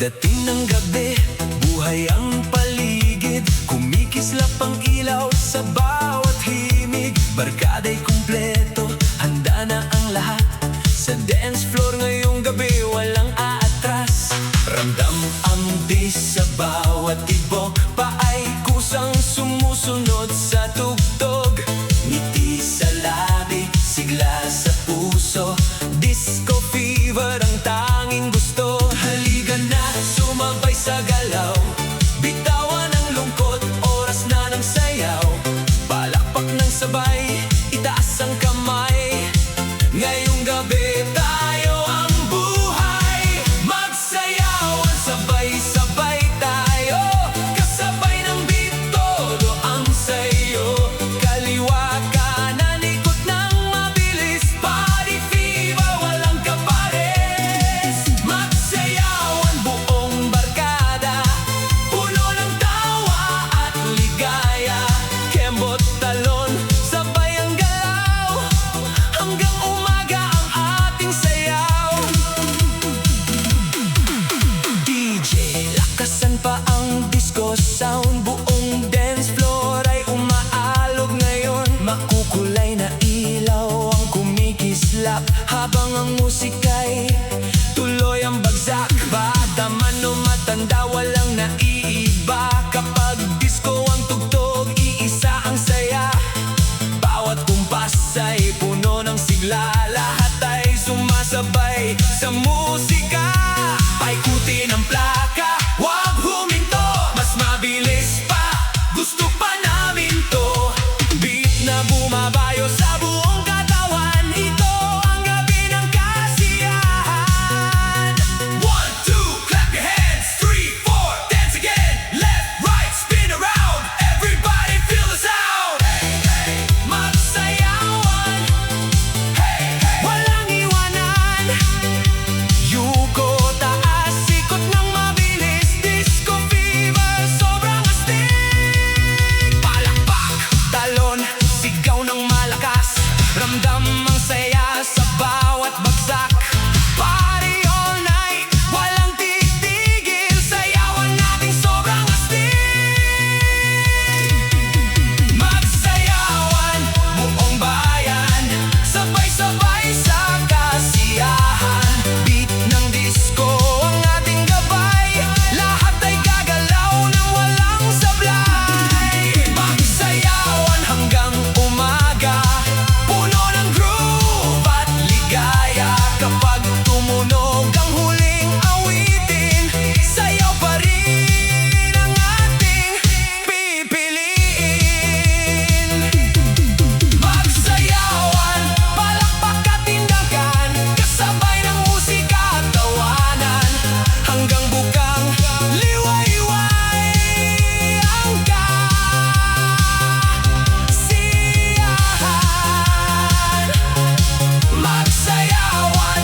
Pagdating ng gabi, buhay ang paligid. Kumikislap ang ilaw sa bawat himig. Barkada'y kumpleto, handa na ang lahat. Sa dance floor ngayong gabi, walang aatras. Ramdam ang bis sa bawat tibok. Paay kusang sumusunod sa tugtog. Ngiti sa labi, sigla sa puso. Disco fever ang tanging gusto. Halika na, sumabay sa galaw. Bitawan ang lungkot, oras na ng sayaw. Palakpak ng sabay, itaas ang kamay. Ngayong gabi tayo ang buhay. Magsayawan, sabay-sabay tayo. Kasabay ng beat, todo ang sayo. Kaliwa kanan, ikot ng mabilis. Body fever, walang kapares. Magsayawan, buong barkada. Puno ng tawa at ligaya. Kembot, talon, sabay ang galaw. Hanggang umaga ang ating sayaw. DJ, lakasan pa ang disco sound. Buong dance floor ay umaalog ngayon. Makukulay na ilaw ang kumikislap. Habang ang musika'y tuloy ang bagsak. Bata man o matanda, walang naiiba. Kapag disco ang tugtog, iisa ang saya. Bawat kumpas ay puno ng sigla. Lahat ay sumasabay sa musika. Paikutin ang plaka, wag huminto. Mas mabilis pa, gusto pa namin to. Beat na bumabayo sa buong katawan. Ito ang gabi ng kasiyahan. 1, 2, clap your hands. 3, 4, dance again. Left, right, spin around. Everybody feel the sound. Magsayawan, walang iwanan. Yuko, taas, ikot ng mabilis. Disco fever, sobrang astig. Palakpak, talon, sigaw ng malakas. Ramdam ang saya sa bawat bagsak. Party all night, walang titigil. Sayawan natin sobrang astig. Magsayawan, buong bayan. Sabay-sabay sa kasiyahan. Beat ng disco ang ating gabay. Lahat ay gagalaw ng walang sablay. Magsayawan hanggang umaga. Puno ng groove at ligaya. Kapag tumunog ang huling awitin, sayaw pa rin ang ating pipiliin. Magsayawan, palakpak at tindagan. Kasabay ng musika at tawanan. Hanggang bukang liwayway ang kasiyahan. Magsayawan.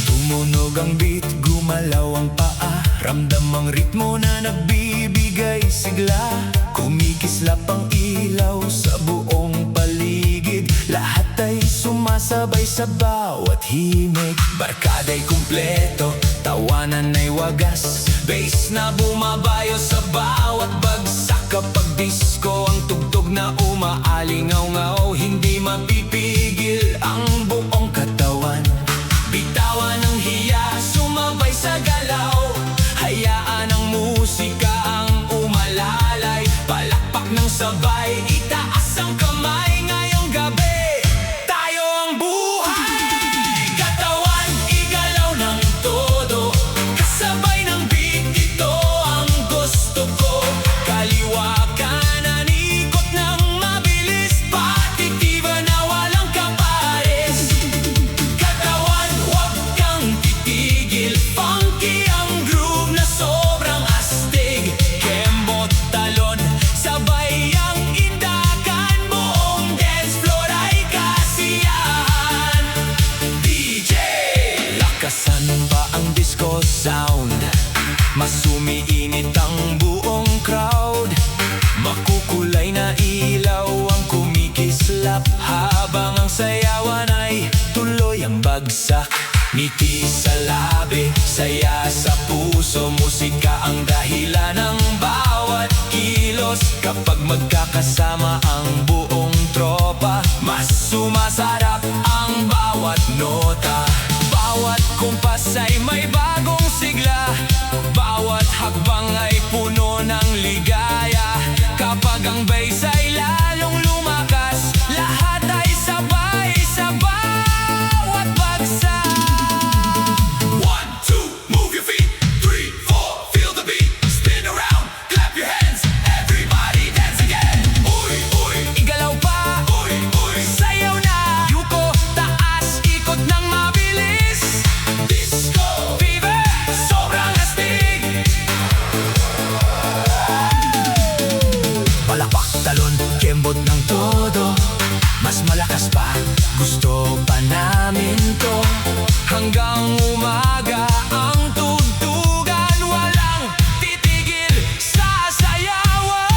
Tumunog ang beat, gumalaw ang paa. Ramdam ang ritmo na nagbibigay sigla. Kumikislap ang ilaw sa buong paligid. Lahat ay sumasabay sa bawat himig. Barkada'y kumpleto, tawanan ay wagas. Bass na bumabayo sa bawat bagsak. Kapag disco ang tugtog na umaalingaw-ngaw, hindi mapipigil ang buong katawan. Bitawan ang hiya, sumabay sa galaw. Hayaan ang musika ang umalalay. Palakpak ng sabay, itaas ang kamay. Ngayong gabi, tayo ang buhay. Katawan, igalaw ng todo. Kasabay ng beat, ito ang gusto ko. Kaliwa kanan, ikot ng mabilis. Pati fever na walang kapares. Katawan, huwag kang titigil. Funky ang groove na sobrang astig. Kembot, talon, sabay ang indakan. Buong kulay na ilaw ang kumikislap, habang ang sayawan ay tuloy ang bagsak. Ngiti sa labi, saya sa puso, musika ang dahilan ng bawat kilos. Kapag magkakasama ang buong tropa, mas sumasarap ang bawat nota. Bawat kumpas ay may bagong sigla, bawat hakbang ay puno ng ligaya. Kapag ang bass ay lalong lumakas, lahat ay sabay sa bawat bagsak. 1, 2, move your feet. 3, 4, feel the beat. Spin around, clap your hands. Everybody dance again. Uy, uy, Igalaw pa, uy, uy. sayaw na. Yuko, taas, ikot ng mabilis. Disco Fever, sobrang astig. Palakpak, talon, kembot ng todo. Mas malakas pa, gusto pa namin to. Hanggang umaga ang tugtugan, walang titigil sa sayawan.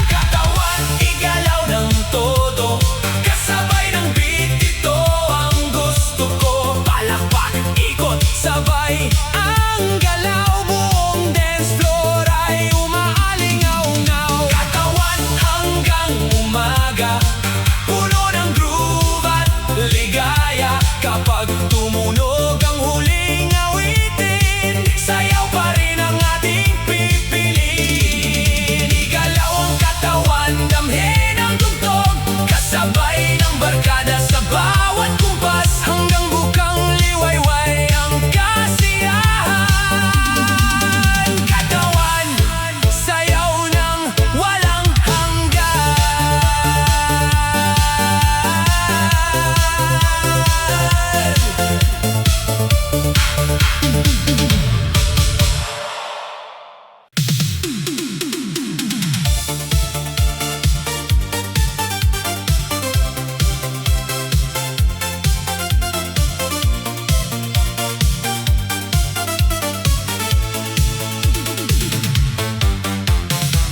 Katawan, igalaw ng todo, kasabay ng beat, ito ang gusto ko. Palakpak, ikot, sabay ang galaw, buong dance floor ay umaalingaw-ngaw. Katawan hanggang umaga, puno ng groove at ligaya. Kapag tumunog ang huling awitin, sayaw pa rin ang ating pipiliin. Igalaw ang katawan, damhin ang tugtog, kasabay ng barkada sa bawat kumpas. Hanggang bukang liwayway ang kasiyahan. Katawan, sayaw ng walang hanggan.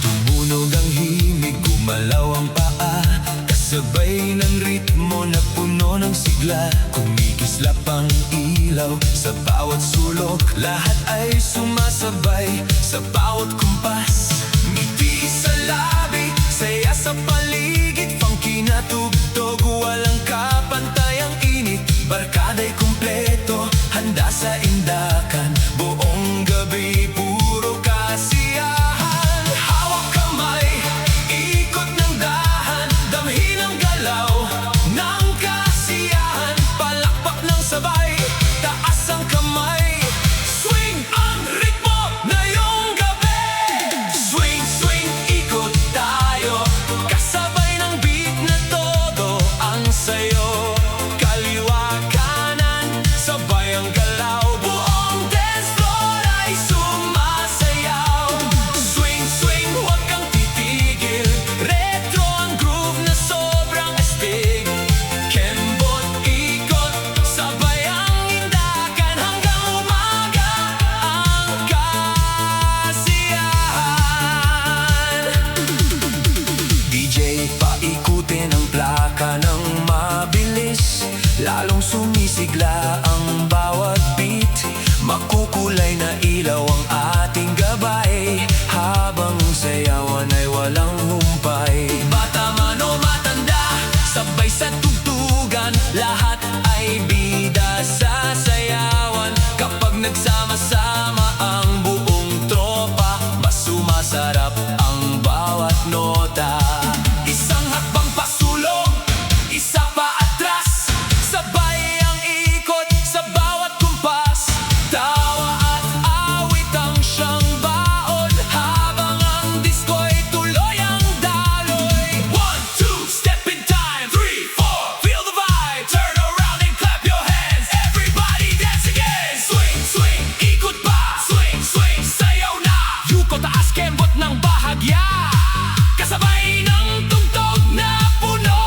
Tumunog ang himig, gumalaw ang paa, kasabay ng ritmo na puno ng sigla. Kumikislap ang ilaw sa bawat sulok, lahat ay sumasabay sa bawat kumpas. Ngiti sa labi, saya sa paligid, funky na tugtog, walang kapantay ang init. Barkada'y kumpleto, handa sa indakan, buong gabi puro kasiyahan. Hawak kamay, ikot ng dahan, damhin ang galaw ng kasiyahan. Palakpak ng sabay, taas ang kamay, swing ang ritmo na yung gabi. Swing, swing, ikot tayo, kasabay ng beat na todo ang sayo. Kaliwa, kanan, sabay ang galaw, buong dance floor ay sumasayaw. Swing, swing, huwag kang titigil, retro ang groove na sobrang astig. Kembot, ikot, sabay ang indakan, hanggang umaga ang kasiyahan. DJ, paikutin ang plaka ng mabilis, lalong sumisigla ang bawat beat. Makukulay na ilaw ang ating gabay, habang sayawan ay walang humpay. Bata man o matanda, sabay sa tugtugan, lahat ay bida sa sayawan. Kapag nagsama-sama ang buong tropa, mas sumasarap ang bawat nota. Isang hakbang pasulong, isa pa atras, sabay ang ikot sa bawat kumpas. Tawa at awit ang siyang baon, habang ang disko'y tuloy ang daloy. 1, 2, step in time. 3, 4, feel the vibe. Turn around and clap your hands. Everybody dance again. Swing, swing, ikot pa. Swing, swing, sayaw na. Yuko, taas, kembot ng bahagya, kasabay ng tugtog na puno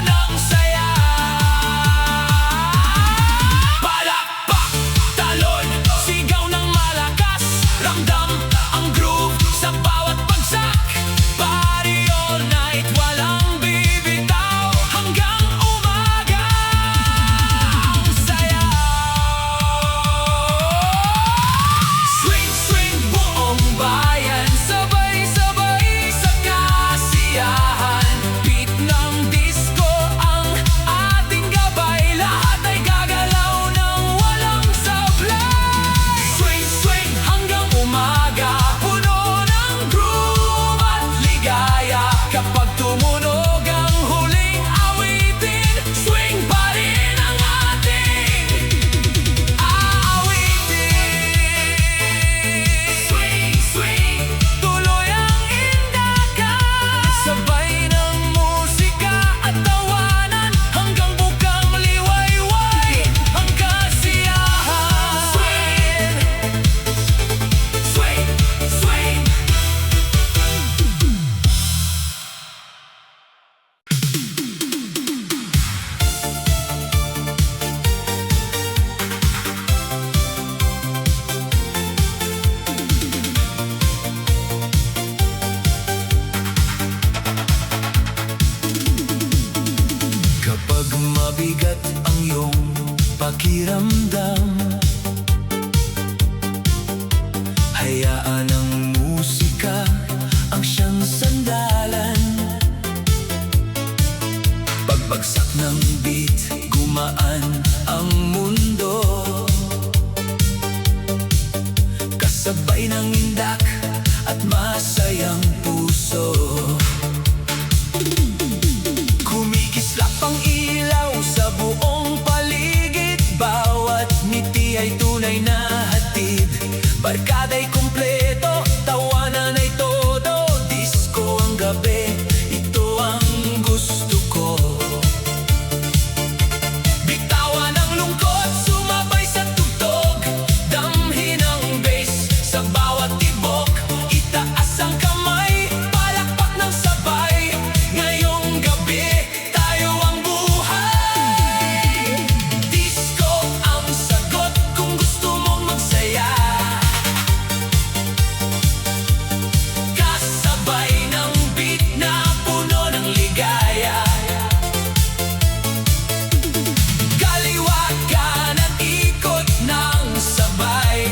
ng saya. Palakpak, talon, sigaw ng malakas, ramdam ang groove sa pakiramdam. Hayaan ang musika ang siyang sandalan. Pagbagsak ng beat, gumaan ang mundo. Kasabay ng indak at masayang puso. Kumikislap ang ilaw sa buong paligid. Bawat ngiti ay tunay na hatid. Barkada'y kumpleto, tawanan ay todo. Disco ang gabi, ito ang gusto ko. Bitawan ang lungkot, sumabay sa tugtog. Damhin ang bass sa bawat tibok. Itaas ang kamay, palakpak ng sabay. Ngayong gabi, tayo ang buhay. Disco ang sagot kung gusto mong magsaya. Kasabay ng beat na puno ng ligaya. Kaliwagan at ikot ng sabay.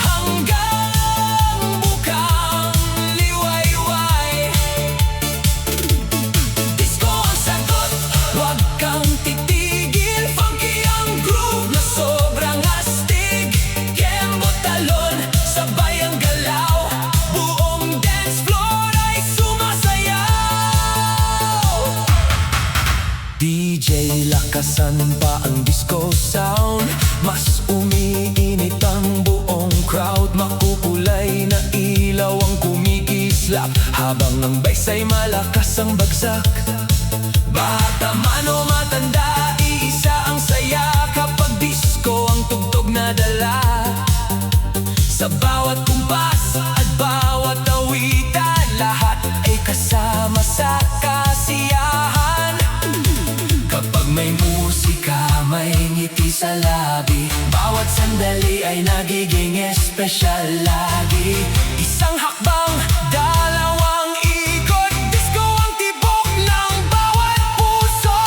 Hanggang bukang liwayway. Disco ang sagot, huwag kang titigil. Funky ang groove na sobrang astig. Kembo talon, sabay ang galaw. Buong dance floor ay sumasayaw. DJ, lakasan pa ang disco sound. Mas umiinit ang buong crowd. Makukulay na ilaw ang kumikislap. Habang ang bass ay malakas ang bagsak. Bata man o matanda, iisa ang saya. Kapag disco ang tugtog na dala. Sa bawat kumpas at bawat awitan, lahat ay kasama sa kasiyahan. Kapag may musika, may ngiti sa labi. Bawat sandali ay nagiging espesyal lagi. Isang hakbang, dalawang ikot. Disco ang tibok ng bawat puso.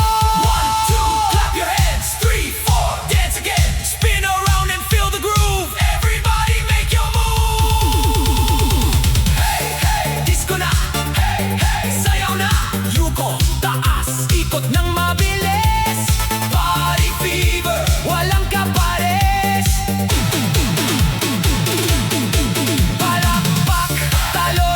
1, 2, clap your hands. 3, 4, dance again. Spin around and feel the groove. Everybody make your move. Hey, hey, disco na. Hey, hey, sayaw na. Yuko, taas, ikot ng mabilis. Party fever, walang kapares. Palakpak, talo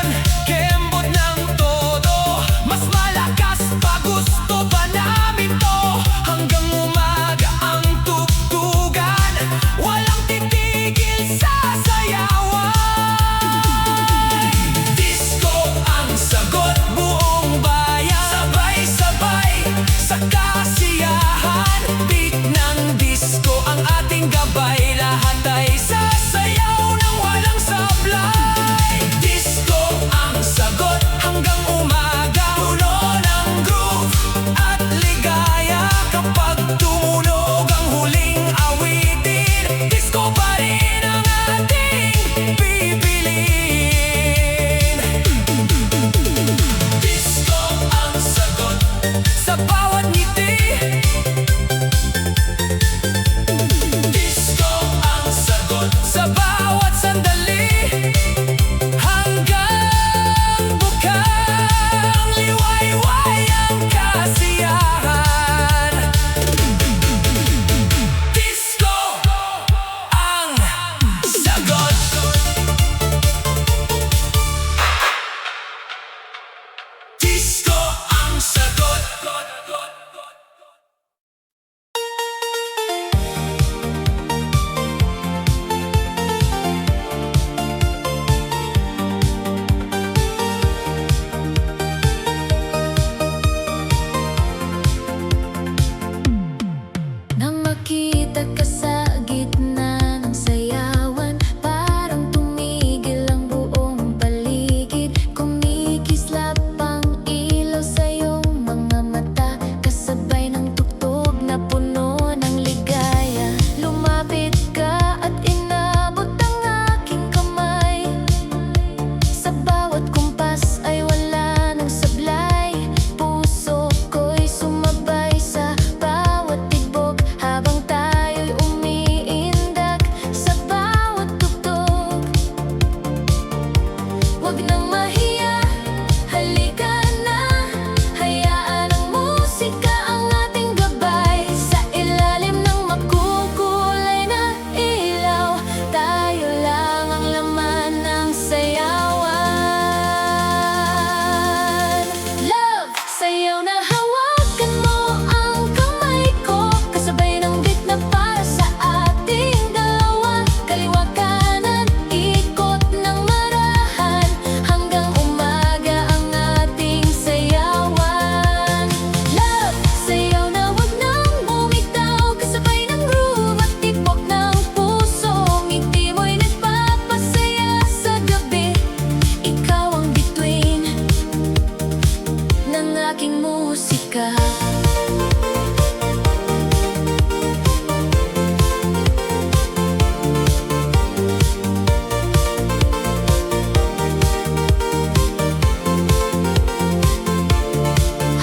musika.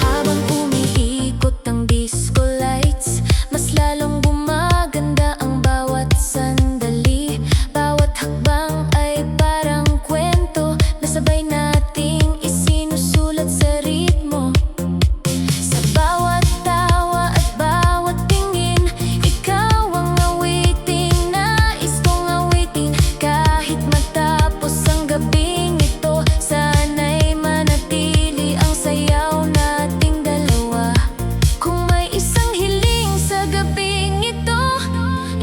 Habang umiikot ang disco lights, mas lalong gumaganda ang bawat sandali. Bawat hakbang ay parang kwento na sabay nating isinusulat sa ritmo. Sa bawat tawa at bawat tingin, ikaw ang awiting nais kong awitin. Kahit matapos ang gabing ito, sana'y manatili ang sayaw nating dalawa. Kung may isang hiling sa gabing ito,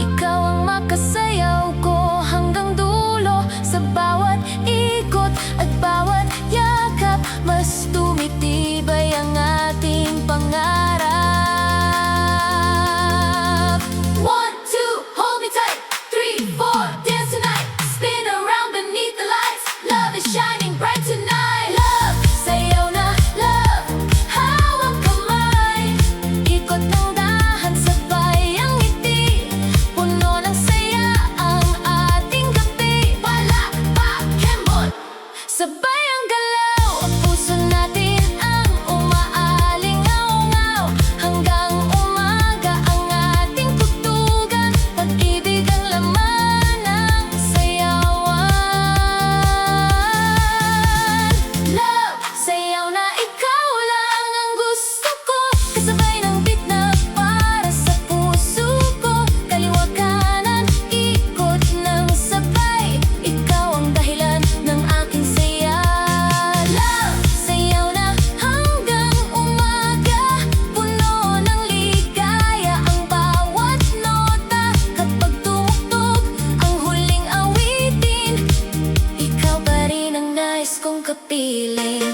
ikaw ang makasayaw ko hanggang dulo. Sa bawat ikot at bawat yakap, mas tumitibay ang ating pangarap. 1, 2, hold me tight. 3, 4, dance tonight. Spin around beneath the lights. Love is shining bright tonight. Love, sayaw na. Love, hawak kamay. Ikot ng dahan, sabay ang ngiti. Puno ng saya ang ating gabi. Palakpak, kembot, sabay ang galaw. Ang puso natin ang umaalingaw-ngaw. Hanggang umaga ang ating tugtugan. Pag-ibig ang laman ng sayawan. Love, sayaw na, ikaw lang ang gusto ko. Kasabay ng beat na para sa puso ko. Kaliwa kanan, ikot ng sabay. Ikaw ang dahilan ng aking saya. Love, sayaw na hanggang umaga. Puno ng ligaya ang bawat nota. Kapag tumugtog ang huling awitin, ikaw pa rin ang nais kong kapiling.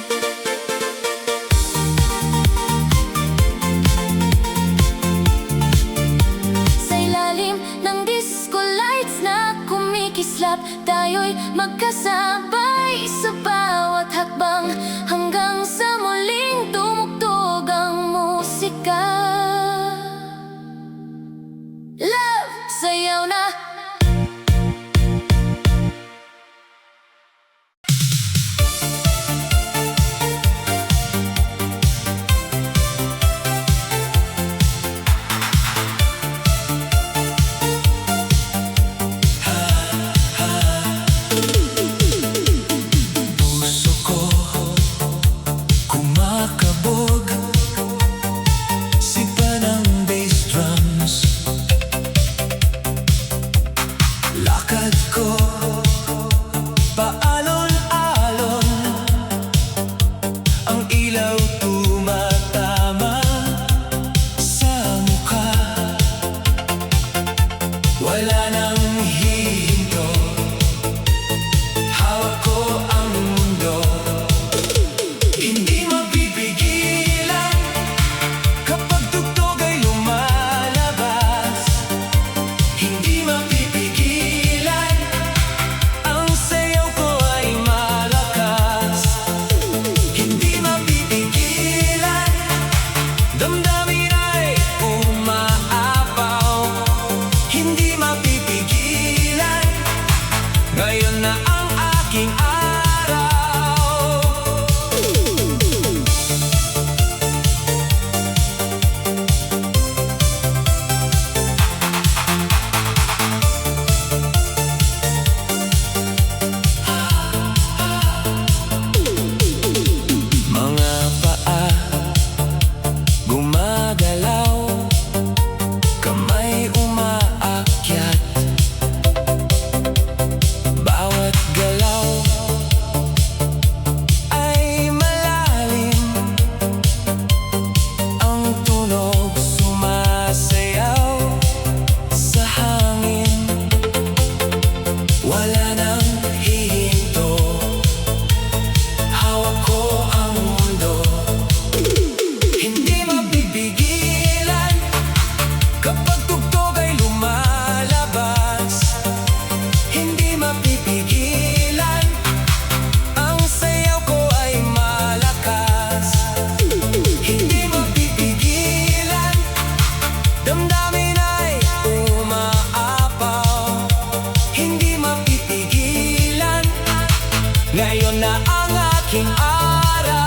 Sa ilalim ng disco lights na kumikislap, tayo'y magkasabay sa bawat hakbang. Hanggang sa muling tumugtog ang musika. Love, sayaw na. Puso ko kumakabog, sipa ng bass drums. Lakad ko paalon-alon, ang ilaw tumatama sa mukha. Wala nang hihinto, hawak ko ang mundo. Hindi mapipigilan kapag tugtog ay lumalabas. Hindi mapipigilan, ang sayaw ko ay malakas. Hindi mapipigilan, damdamin ay umaapaw. Hindi mapipigilan, ngayon na ang aking araw. Mga paa gumagalaw, kamay umaakyat. Bawat galaw Ngayon na ang aking araw.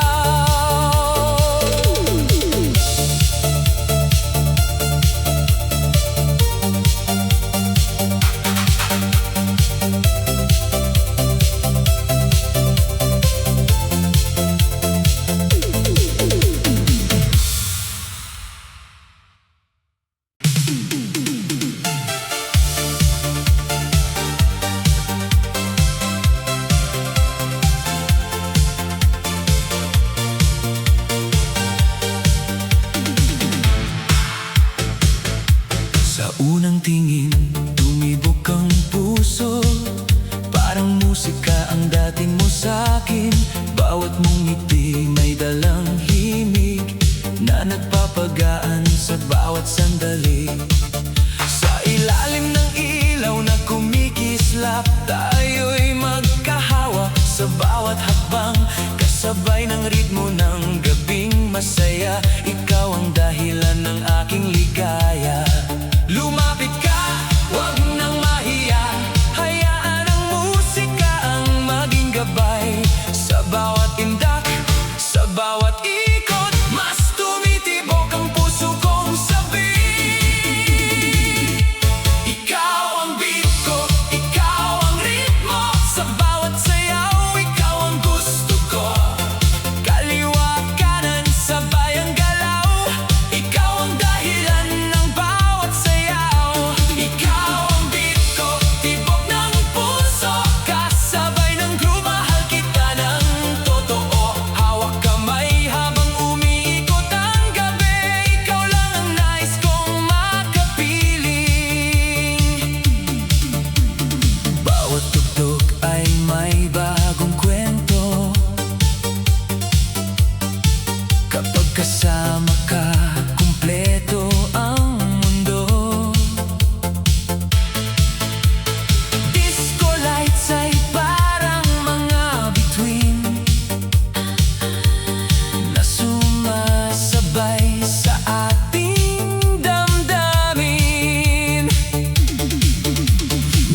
Sa unang tingin, tumibok ang puso. Parang musika ang dating mo sa'kin. Bawat mong ngiti may dalang himig na nagpapagaan sa bawat sandali. Sa ilalim ng ilaw na kumikislap, tayo'y magkahawa sa bawat hakbang. Kasabay ng ritmo ng gabing masaya, ikaw ang dahilan ng aking ligaya. Lumapit ka, wag nang mahiya. Hayaan ang musika ang maging gabay. Sa bawat indak, sa bawat ikot, mas tumitibok ang puso kong sabi. Ikaw ang beat ko, ikaw ang ritmo. Sa bawat sayaw, ikaw ang gusto ko. Kaliwa, kanan, sabay ang galaw. Ikaw ang dahilan ng bawat sayaw. Ikaw ang beat ko, tibok ng puso. Kasabay ng groove, mahal kita ng totoo. Hawak kamay habang umiikot ang gabi. Ikaw lang ang nais kong makapiling. Bawat tugtog ay may bagong kwento. Kapag kasama ka, kumpleto ang mundo. Disco lights ay parang mga bituin na sumasabay sa ating damdamin.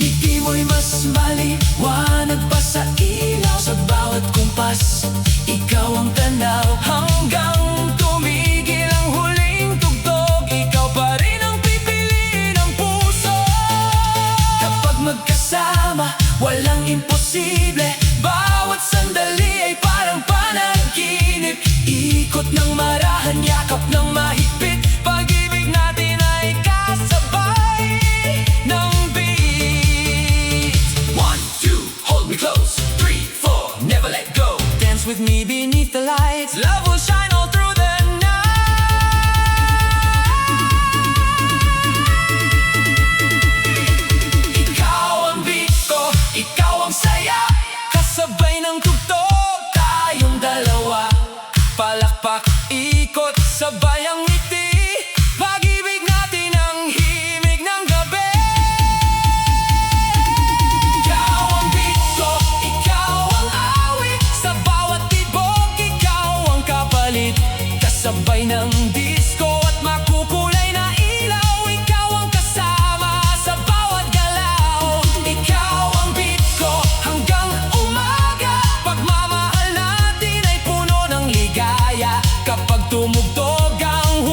Ngiti mo'y mas maliwanag pa sa ilaw. Sa bawat kumpas, ikaw ang tanaw. Hanggang tumigil ang huling tugtog, ikaw pa rin ang pipiliin ng puso. Kapag magkasama, walang imposible. Bawat sandali ay parang panaginip. Ikot ng marahan, yakap ng mahigpit. Pag-ibig natin ay kasabay ng beat. 1, 2, hold me close. 3, 4, never let go. Dance with me beneath the lights. Love will shine all through the night. Ikaw ang beat ko, ikaw ang saya. Kasabay ng tugtog, tayong dalawa. Palakpak, ikot, sabay ang ngiti. Pag-ibig natin ang himig ng gabi. Ikaw ang beat ko, ikaw ang awit. Sa bawat tibok, ikaw ang kapalit. Kasabay ng disco at makukulay na ilaw. Ikaw ang kasama sa bawat galaw. Ikaw ang beat ko hanggang umaga. Pagmamahal natin ay puno ng ligaya. Kapag tumugtog ang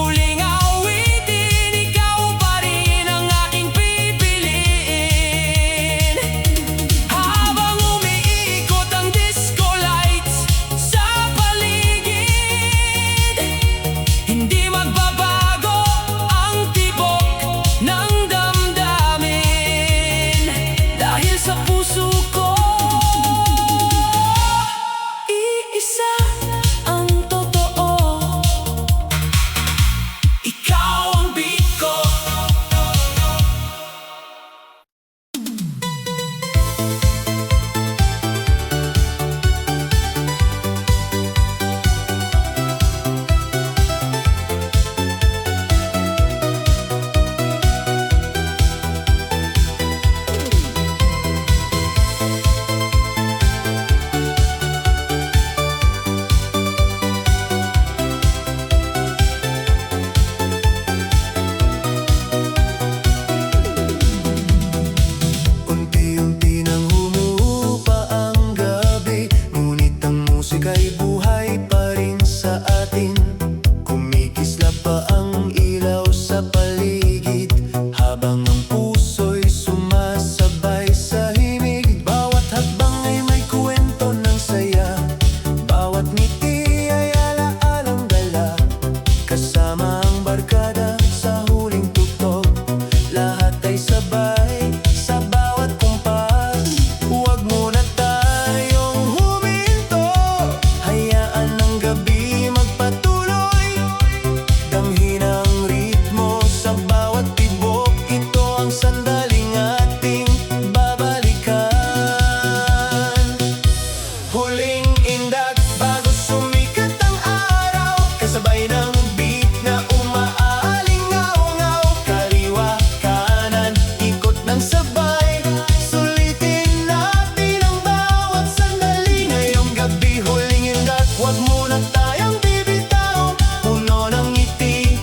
Huling indak bago sumikat ang araw, kasabay ng beat na umaalingaw-ngaw. Kaliwa, kanan, ikot ng sabay, sulitin natin ang bawat sandali. Ngayong gabi, huling indak, huwag muna tayong bibitaw. Puno ng ngiti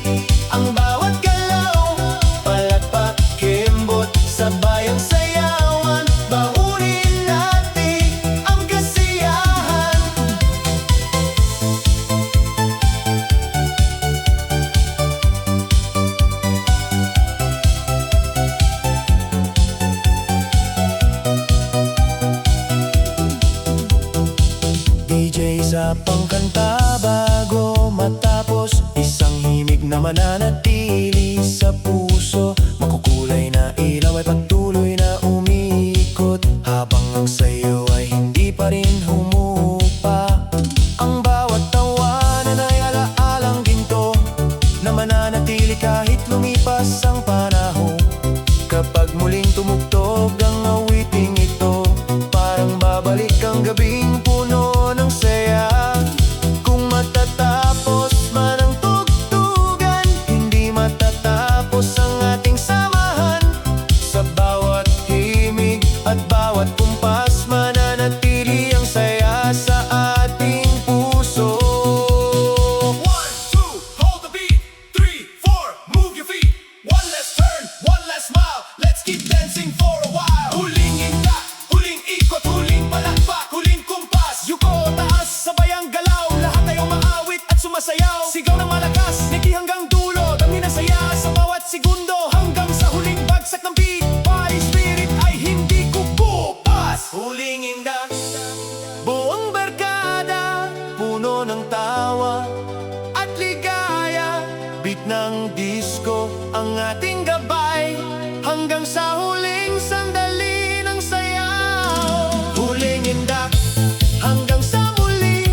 ang bawat galaw, palakpak, kembot, sabay ang sayawan. Bahunin natin ang kasiyahan. DJ sa pangkanta bago matapos, isang himig na mananatili sa puso. Makukulay na ilaw ay patuloy na umiikot, habang ang sayo ay hindi pa rin humupa. Ang bawat tawanan ay alaalang ginto, na mananatili kahit lumipas ang panahon. Kapag muling tumugtog ang awiting ito, parang babalik ang gabing puno ng saya. Kung matatapos man ang tugtugan, hindi matatapos ang ating samahan. Sa bawat himig at bawat kumpas, mananatili ang saya sa ating puso. 1, 2, hold the beat. 3, 4, move your feet. One last turn, one last smile. Let's keep dancing for a while. Huling indak, huling ikot, huling palakpak, huling kumpas. Yuko, taas, sabay ang galaw. Lahat ay umaawit at sumasayaw. Sigaw ng malakas, niki hanggang dulo. Dami na saya sa bawat segundo, hanggang sa huling bagsak ng beat. Party spirit ay hindi kukupas. Huling indak, buong barkada, puno ng tawa at ligaya. Beat ng disco ang ating gabay, hanggang sa huling sandali ng sayaw. Huling indak, hanggang sa muli,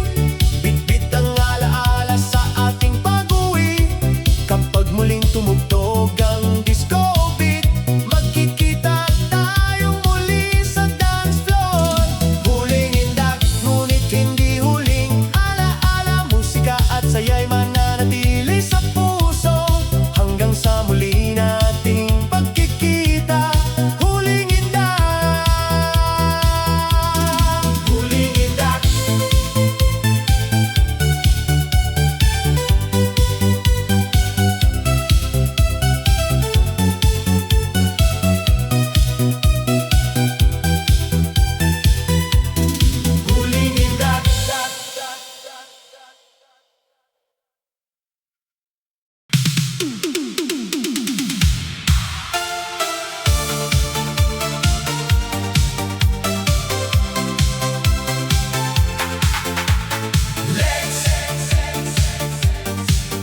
bit-bit ang alaala sa ating pag-uwi. Kapag muling tumugtog ang disco beat, magkikita tayong muli sa dance floor. Huling indak, ngunit hindi huling alaala. Musika at saya'y mananatili sa puso, hanggang sa muli nating pagkikita. Huling indak, huling indak. Huling indak. Legs,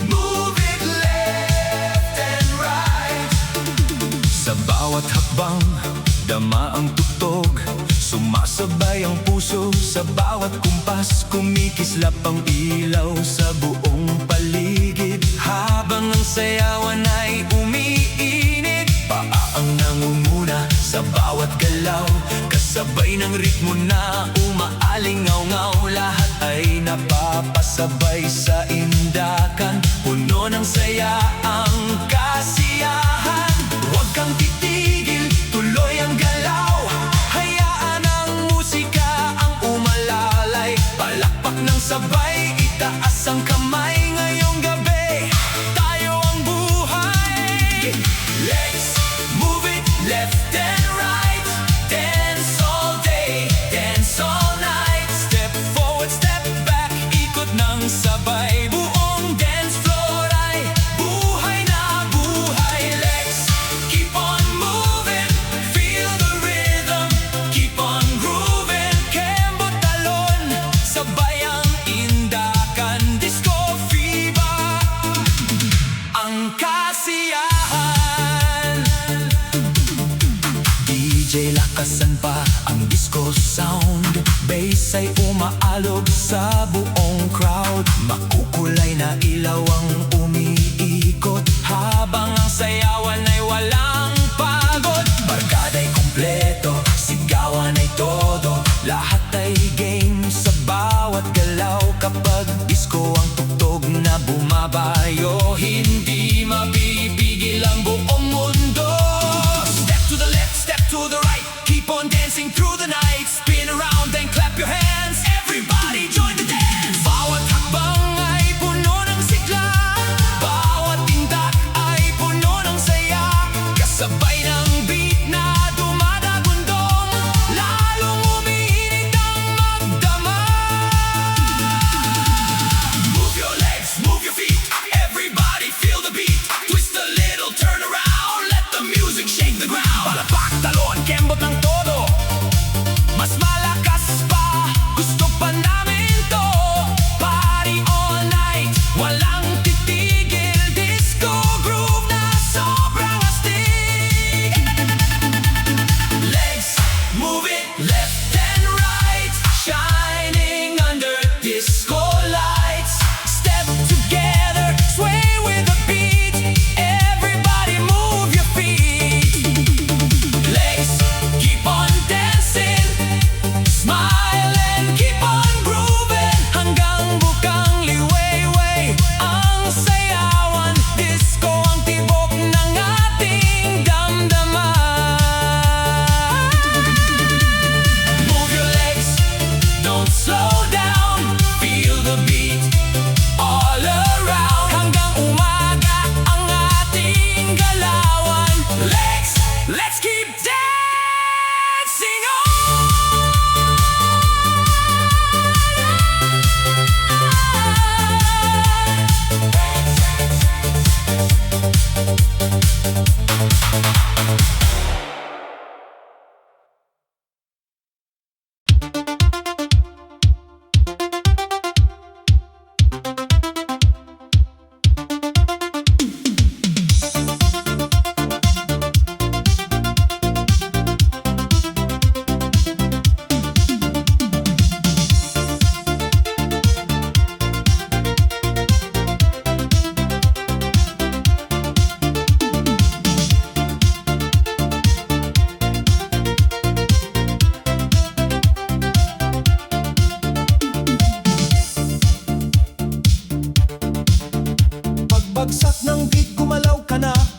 move it left and right. Sa bawat hakbang, dama ang tugtog, sumasabay ang puso. Sa bawat kumpas, kumikislap ang ilaw sa buong paligid. Habang ang sayawan ay umiinit, paa ang nangunguna sa bawat galaw. Kasabay ng ritmo na umaalingaw-ngaw, lahat ay napapasabay sa indakan. Puno ng saya ang kasiyahan. Huwag kang titigil, tuloy ang galaw. Hayaan ang musika ang umalalay. Palakpak ng sabay, itaas ang kamay. Ngayong gabi, tayo ang buhay. Legs, move it left and right. Dance all day, dance all night. Step forward, step back, ikot ng sabay. Buong dance floor ay buhay na buhay. Legs, keep on moving, feel the rhythm. Keep on grooving. Kembot talon, sabay ang indakan. Disco fever, ang kasiyahan. DJ lakasan pa ang disco sound, bass ay umaalog sa buong crowd. Makukulay na ilaw ang umiikot, habang ang sayawan ay walang pagod. Barkada'y kompleto, sigawan ay todo, lahat ay game sa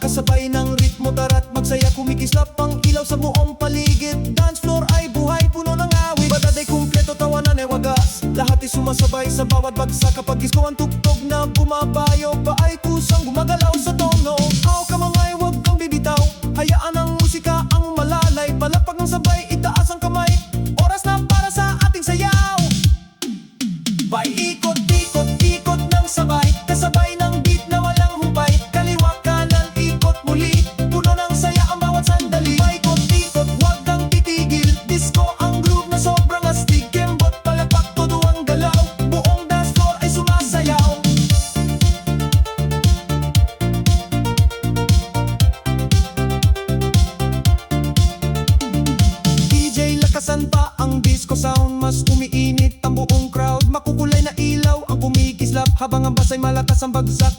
kasabay ng ritmo. Tara't magsaya, kumikislap ang ilaw sa buong paligid. Dance floor ay buhay, puno ng awit. Badaday kumpleto, tawanan ay wagas. Lahat ay sumasabay sa bawat bagsak. Kapag disco ang tugtog na bumabayo pa ay kusang gumagalaw sa tono. Aw ka mga ay huwag kang bibitaw, hayaan ang musika ang malalay. Palapag ng sabay, itaas ang kamay, oras na para sa ating sayaw. Paikot-ikot-ikot ng sabay, kasabay ng beat na walang humpay. Kaliwa kanan, ikot muli, puno ng saya ang bawat sandali. Paikot-ikot, huwag kang titigil, disco ang groove na sobrang astig. Kembot, palapak, todo ang galaw, buong dance floor ay sumasayaw. DJ, lakasan pa ang disco sound, mas umiinit ang buong crowd. Makukulay na ilaw ang kumikislap, habang ang bass ay malakas ang bagsak.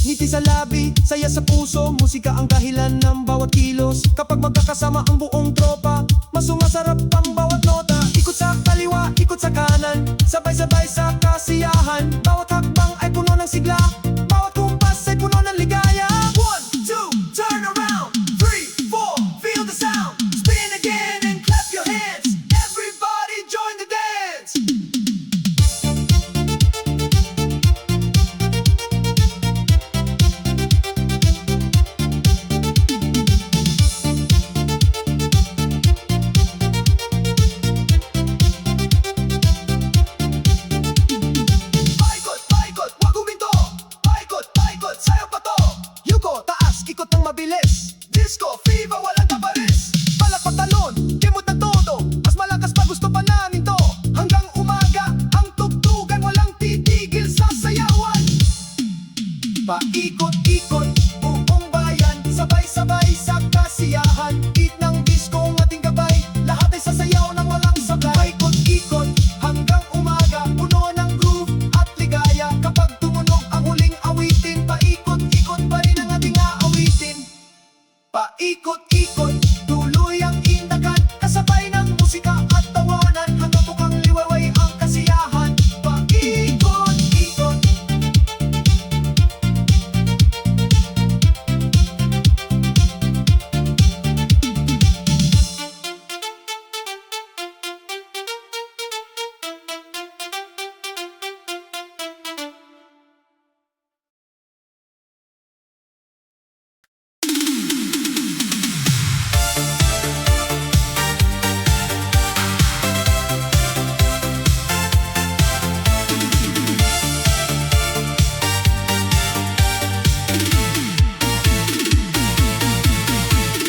Ngiti sa labi, saya sa puso, musika ang dahilan ng bawat kilos. Kapag magkakasama ang buong tropa, mas sumasarap ang bawat nota. Ikot sa kaliwa, ikot sa kanan, sabay-sabay sa kasiyahan. Bawat hakbang ay puno ng sigla, bawat kumpas ay puno ng ligaya. 1, 2, turn around, 3, 4, feel the sound. Spin again and clap your hands, everybody join the dance. Paikot, paikot, wag huminto. Paikot, paikot, sayaw pa to. Yuko, taas, ikot ng mabilis. Disco, fever, walang kaparis. Balak patalon, kimot ng todo. Mas malakas pa, gusto pa namin to. Hanggang umaga, ang tugtugan, walang titigil sa sayawan. Paikot-ikot, buong bayan, sabay-sabay sa kasiyahan. Beat ng disco ang ating gabay, lahat ay sasayaw ng walang sablay. Paikot-ikot, hanggang umaga, puno ng groove at ligaya. Kapag tumunog ang huling awitin, paikot-ikot pa rin ang ating aawitin. Paikot-ikot, tuloy ang indagan, kasabay ng musika at tawanan. Hanggang mukhang liwaway ang kasiyahan. Paikot-ikot.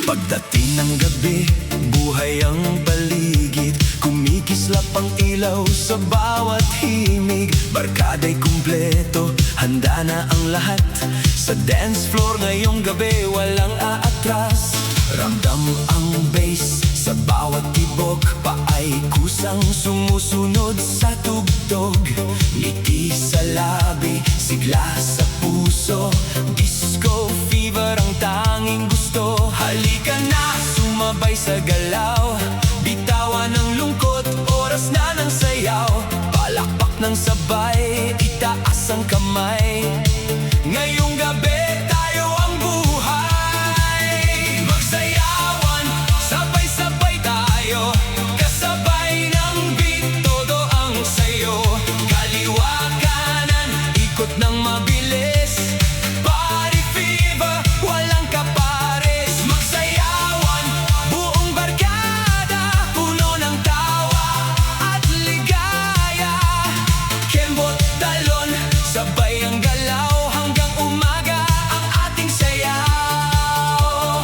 Pagdating ng gabi, buhay ang paligid. Kumikislap ang ilaw sa bawat himig. Barkada'y kumpleto, handa na ang lahat. Sa dance floor ngayong gabi, walang aatras. Ramdam ang bass sa bawat tibok, paay kusang sumusunod sa tugtog. Ngiti sa labi, sigla sa puso. Disco fever ang tanging gusto. Halika na, sumabay sa galaw. Bitawan ng lungkot, oras na ng sayaw. Palakpak ng sabay, itaas ang kamay. Ngayong gabi, tayo ang buhay. Magsayawan, sabay-sabay tayo. Kasabay ng beat, todo ang sayo. Kaliwa kanan, ikot ng mabilis. Party fever, walang kapares. Magsayawan, buong barkada, puno ng tawa at ligaya. Kembot, talon, sabay ang galaw. Hanggang umaga, ang ating sayaw.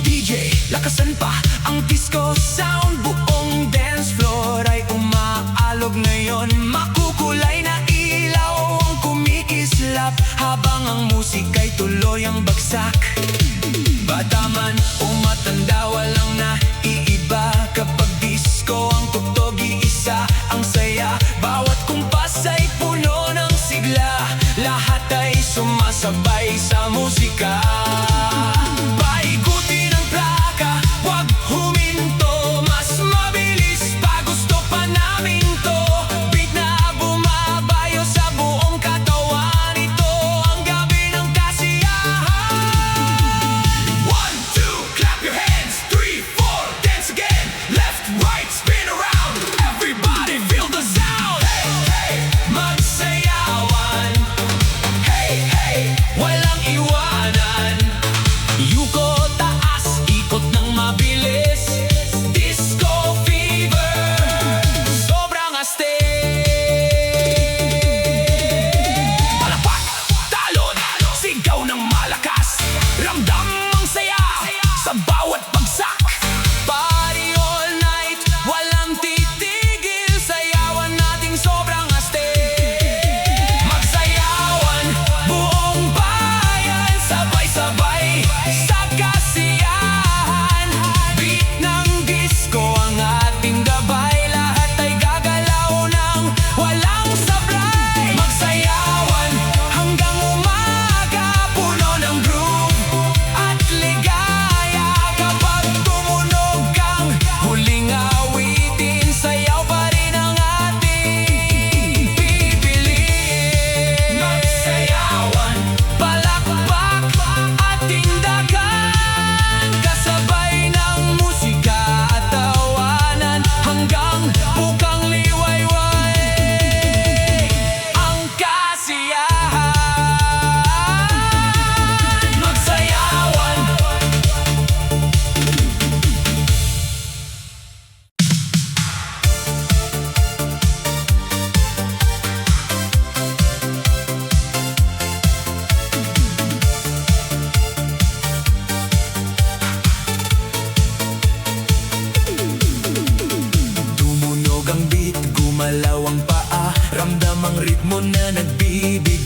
DJ, lakasan pa ang disco sound. Buong dance floor ay umaalog ngayon. Makukulay na ilaw ang kumikislap, habang ang musika'y tuloy ang bagsak. Bata man o matanda, walang naiiba. Kapag disco ang tugtog, iisa ang saya. Bawat kumpas ay puno ng sigla, lahat ay sumasabay sa musika. Paikutin ang plaka, wag huminto. Mas mabilis pa, gusto pa namin to. Beat na bumabayo sa buong katawan. Ito ang gabi ng kasiyahan.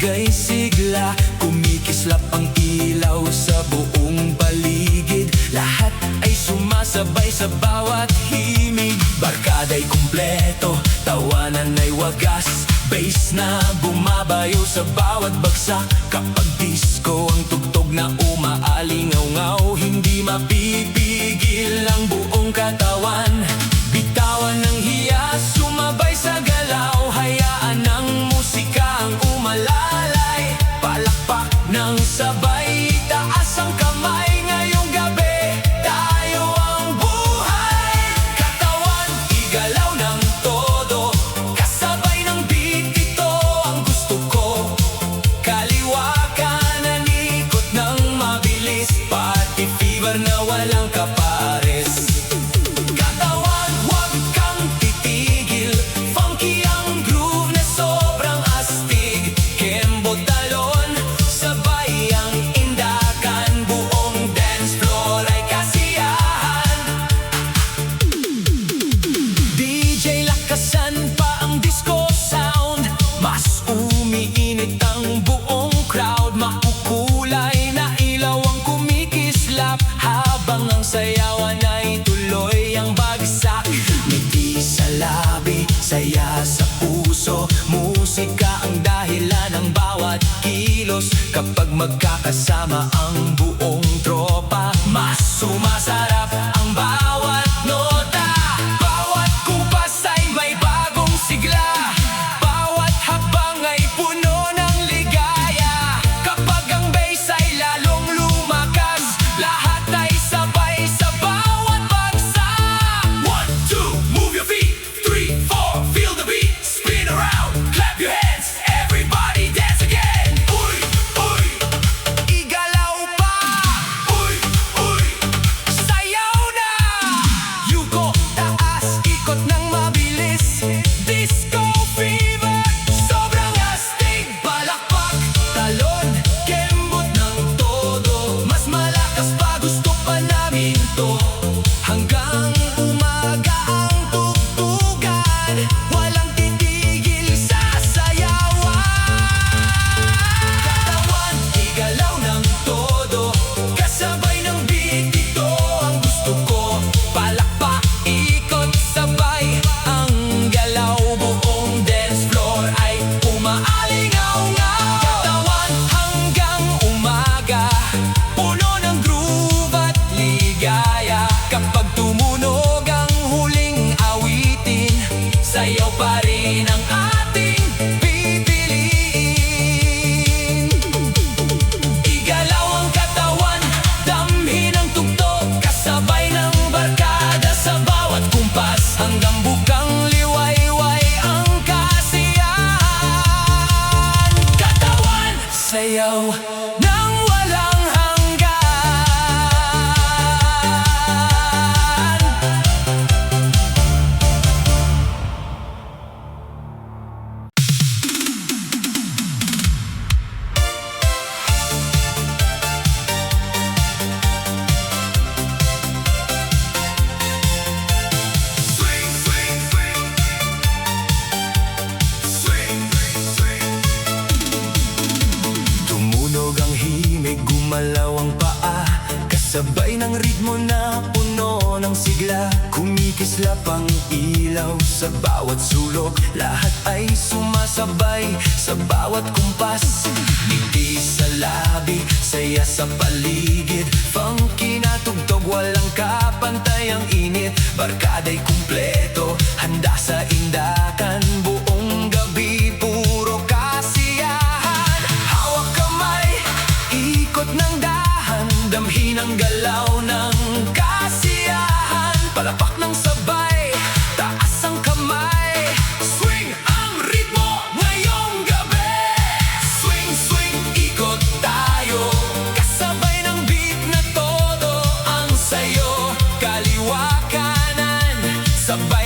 bigay sigla. Kumikislap ang ilaw sa buong paligid. Lahat ay sumasabay sa bawat himig. Barkada'y kumpleto, tawanan ay wagas. Bass na bumabayo sa bawat bagsak. Kapag disco ang tugtog na umaalingaw-ngaw, hindi mapipigil ang buong katawan. Bitawan ng hiya, sumabay sa galaw. Hayaan ng musika ang umalalay. Palakpak ng sabay, taas ang kamay. Ngayong gabi, tayo ang buhay. Katawan, igalaw ng todo. Kasabay ng beat, ito ang gusto ko. Kaliwa kanan, ikot ng mabilis. Party fever na walang kapares. Katawan, huwag kang titigil. Funky ang groove na sobrang astig. Kembot talon, sabay ang indakan. Buong dance floor ay kasiyahan. DJ lakasan pa ang disco sound. Mas umiinit ang buong crowd. Makukulay na ilaw ang kumikislap. Habang ang sayawan ay tuloy ang bagsak. Ngiti sa labi, saya sa puso. Musika ang dahilan ng bawat kilos. Kapag magkakasama ang buong tropa, mas sumasarap ang bawat nota. Bawat kumpas ay may bagong sigla. Bawat hakbang ay puno ng ligaya. Kapag ang bass ay lalong lumakas, lahat ay sabay sa bawat bagsak. 1, 2, move your feet. 3, 4, feel the beat. Spin around, clap your hands. Everybody dance again. Uy, uy, Igalaw pa, uy, uy. sayaw na. Yuko, taas, ikot ng mabilis. Disco fever, sobrang astig. Palakpak, talon, kembot ng todo. Mas malakas pa, gusto pa namin to. Hanggang umaga ang tugtugan. Walang titigil sa sayawan. Katawan, igalaw ng todo. Kasabay ng beat, ito ang gusto ko. Palakpak, ikot, sabay ang galaw. Buong dance floor ay umaalingaw-ngaw. Katawan hanggang umaga, puno ng groove at ligaya. Kapag tumunog ang huling awitin, sayaw pa rin ang ating pipiliin. Igalaw ang katawan, damhin ang tugtog. Kasabay ng barkada sa bawat kumpas. Hanggang bukang liwayway ang kasiyahan. Katawan, sayaw ng walang hanggan. Swing, swing, swing. Swing, swing. Tumunog ang himig, gumalaw ang paa. Kasabay ng ritmo na puno ng sigla. Kumikislap ang ilaw sa bawat sulok. Lahat ay sumasabay sa bawat kumpas. Ngiti sa labi, saya sa paligid. Funky na tugtog, walang kapantay ang init. Barkada'y kumpleto, handa sa indakan. Buong gabi, puro kasiyahan. Hawak kamay, ikot ng dahan. Damhin ang galaw ng kasiyahan. Palapak ng sabay, taas ang kamay. Swing ang ritmo ngayong gabi. Swing, swing, ikot tayo. Kasabay ng beat na todo ang sayo. Kaliwa kanan, sabay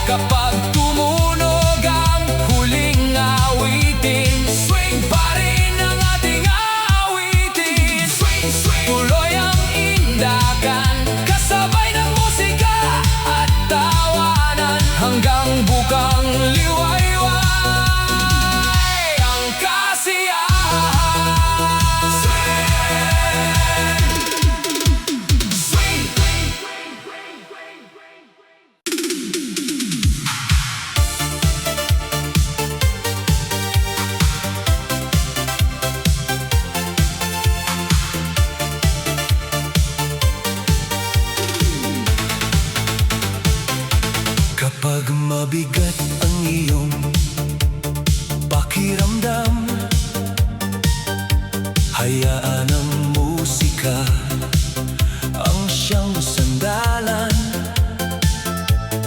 kapag tumunog ang huling awitin. Swing pa rin ang ating awitin. Swing, swing, tuloy ang indagan, kasabay ng musika at tawanan, hanggang bukang liwayway ang kasiyahan. Swing, swing. Kapag mabigat ang iyong pakiramdam, hayaan ang musika ang siyang sandalan.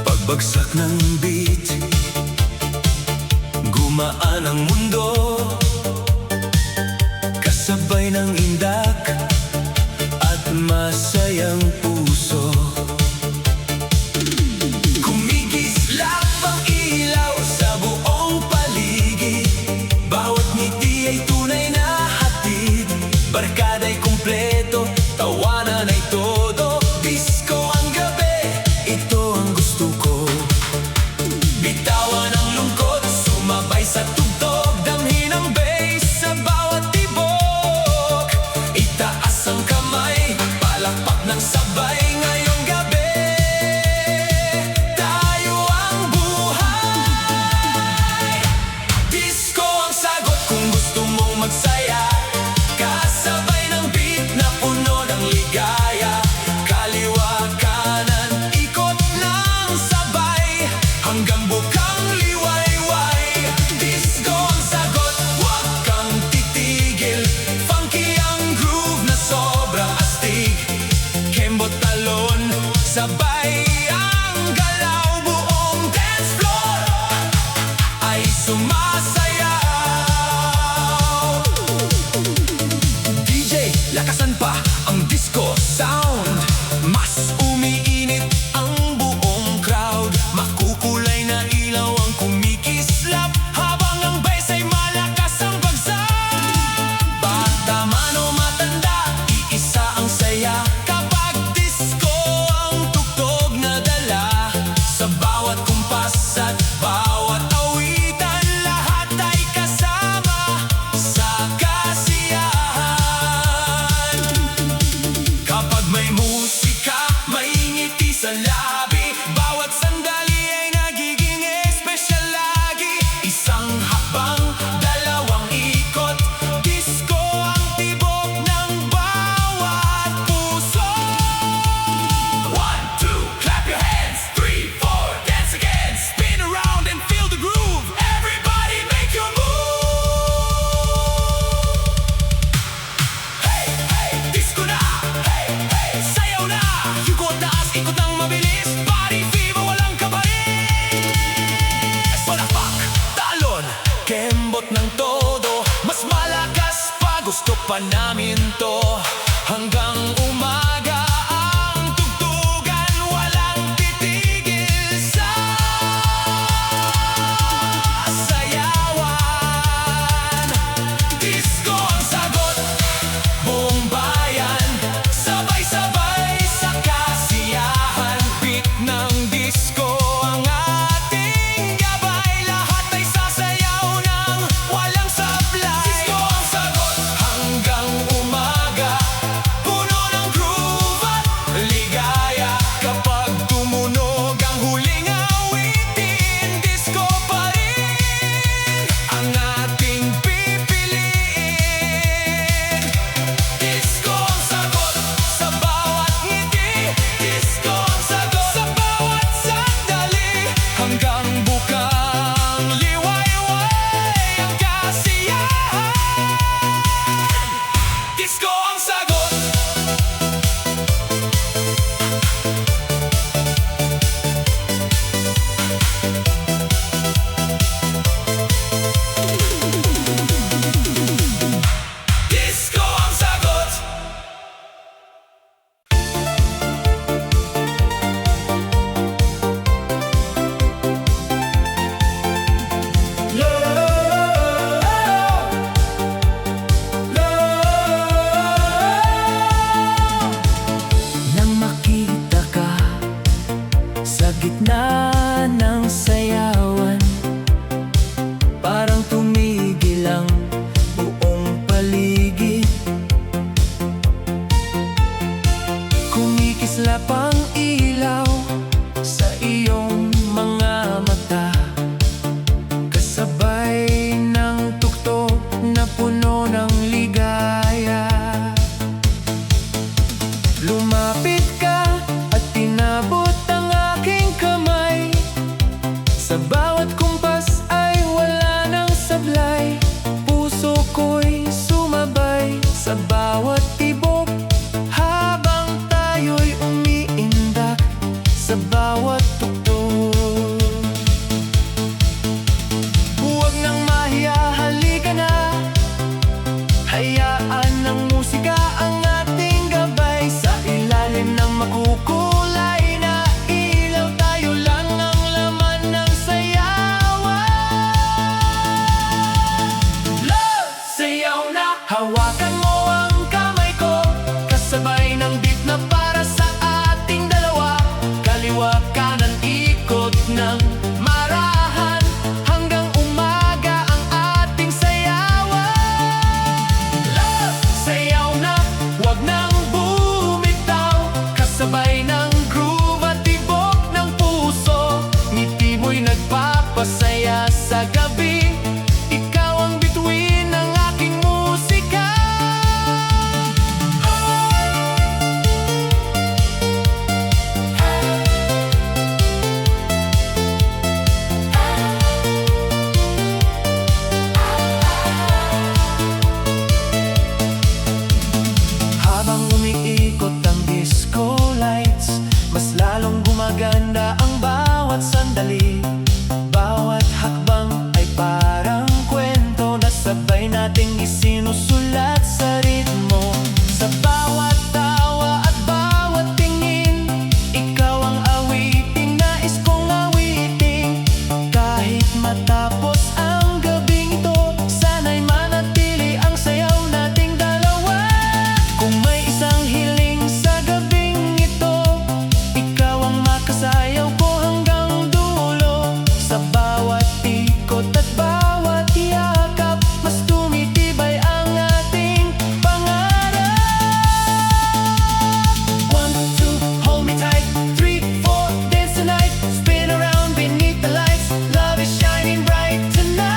Pagbagsak ng beat, gumaan ang mundo, kasabay ng indak at masayang puso. Kumikislap ang ilaw sa buong paligid, bawat ngiti ay tunay na hatid. Barkada'y kumpleto, tawanan ay todo. Disco ang gabi, ito ang gusto ko. Bitawan ang lungkot, sumabay sa tugtog, damhin ang bass sa bawat tibok. Itaas ang kamay, palakpak ng sabay ngayong gabi. Tayo ang buhay. Disco ang sagot kung gusto mong magsaya, kasabay ng beat na puno ng ligaya. Kaliwa, kanan, ikot ng sabay, hanggang bukang liwayway. Disco ang sagot, huwag kang titigil. Funky ang groove na sobrang astig. Kembot talon, sabay ang galaw, buong dance floor ay sumasayaw. DJ, lakasan pa ang disco sound. Mas umiinit ang buong crowd, makukulay na ilaw ang kumikislap, habang ang bass ay malakas ang bagsak. Bata man o matanda, iisa ang saya kapag disco ang tugtog na dala. Sa bawat kumpas at bawat awitan, lahat ay kasama sa kasiyahan. Kapag may musika, may ngiti sa labi, bawat sandali ay nagiging espesyal lagi. Isang hakbang, dalawang ikot, disco ang tibok ng bawat puso. 1, 2, clap your hands. 3, 4, dance again. Spin around and feel the groove. Everybody make your move. Hey, hey, disco na. Hey, hey, sayaw na. Ikot taas, ikot ng mabilis. Party fever, walang kapalis. Palakpak, talon, kembot ng todo. Mas malakas pa, gusto pa namin to. Hanggang umaga ang tugtugan, walang titigil sa sayawan. Disco ang sagot, buong bayan sabay-sabay sa kasiyahan. Beat ng disco ang ating gabay, lahat ay sasayaw ng walang sablay. Disco ang sagot, hanggang umaga Sa bawat kumpas ay wala ng sablay, puso ko'y sumabay sa bawat tibok, habang tayo'y umiindak sa bawat tugtog. Huwag nang mahiya, halika na, hayaan ng musika ang ating gabay. Sa ilalim ng makukulay na ilaw, tayo lang ang laman ng sayawan. Love! Sayaw na! Hawakan mo ang kamay ko, kasabay ng beat na para sa ating dalawa. Kaliwa kanan ikot ng marahan, hanggang umaga ang ating sayawan. Love! Sayaw na! Huwag nang bumitaw, kasabay ng groove at tibok ng puso. Ngiti mo'y nagpapasaya sa gabi, ikaw ang bituin ng aking musika. Habang umiikot ang disco lights, mas lalong gumaganda ang bawat sandali. Bawat hakbang ay parang kwento na sabay nating isinusulat sa ritmo. Sa bawat tawa at bawat tingin, ikaw ang awiting nais kong awitin. Kahit matapos ang gabing ito, sana'y manatili ang sayaw nating dalawa. Kung may isang hiling sa gabing ito, ikaw ang makasayaw ko hanggang dulo. Sa bawat ikot at bawat yakap, mas tumitibay ang ating pangarap. 1, 2, hold me tight. 3, 4, dance the night. Spin around beneath the lights. Love is shining bright tonight.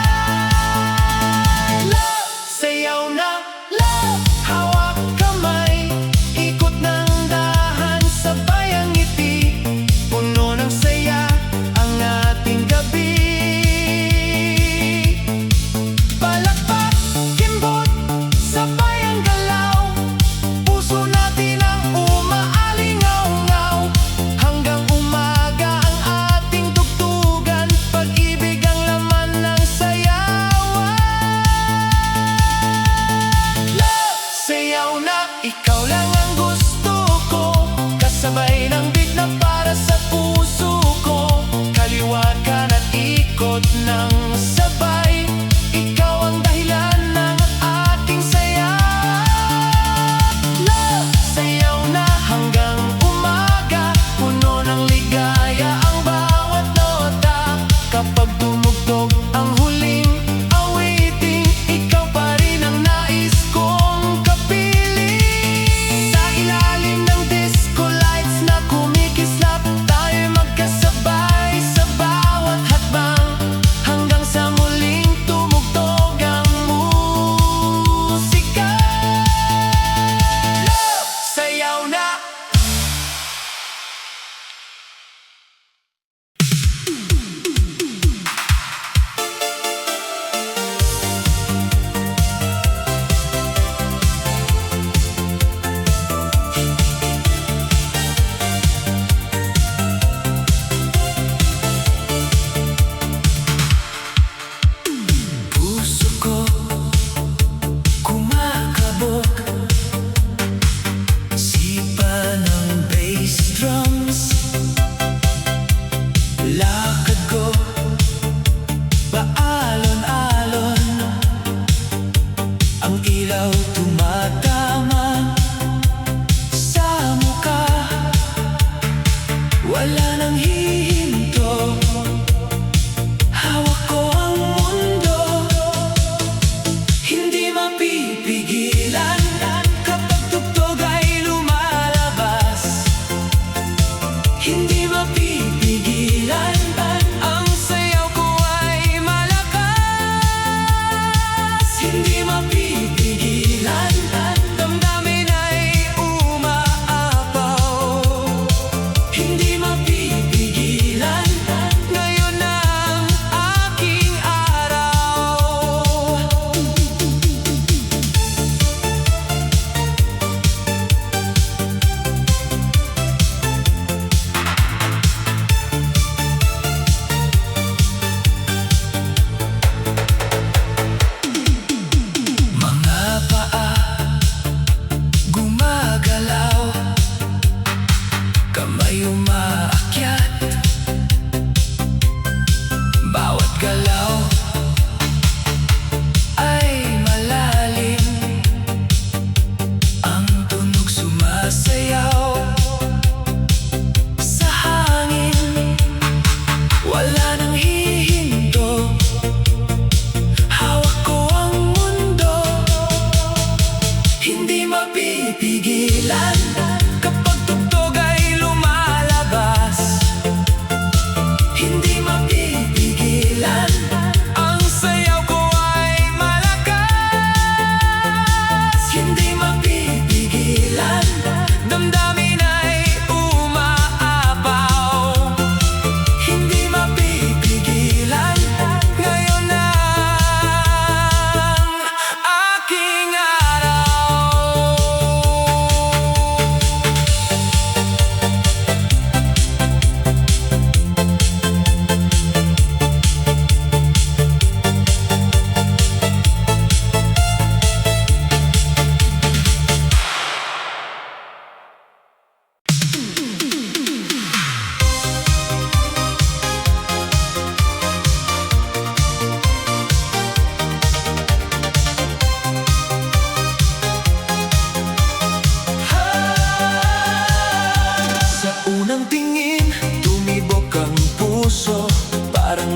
Love! Sayaw na! Love! Hawak kamay, ikot ng dahan, sabay ang ngiti. Puno ng saya ang ating gabi. Palakpak, kimbot, sabay ang galaw, puso natin ang umaalingaw-ngaw. Hanggang umaga ang ating tugtugan, pag-ibig ang laman ng sayawan. Love! Sayaw na! Ikaw lang ang gusto ko, kasabay ng beat na para sa puso ko. Kaliwa kanan ikot ng sabay, ikaw ang dahilan ng ating saya. Love! Sayaw na hanggang umaga, puno ng ligaya ang bawat nota. Kapag tumugtog ang huling awiting, ikaw pa rin ang nais kong kapiling. Sa ilalim ng disco lights na kumikislap, tayo'y magkasabay sa bawat hakbang, hanggang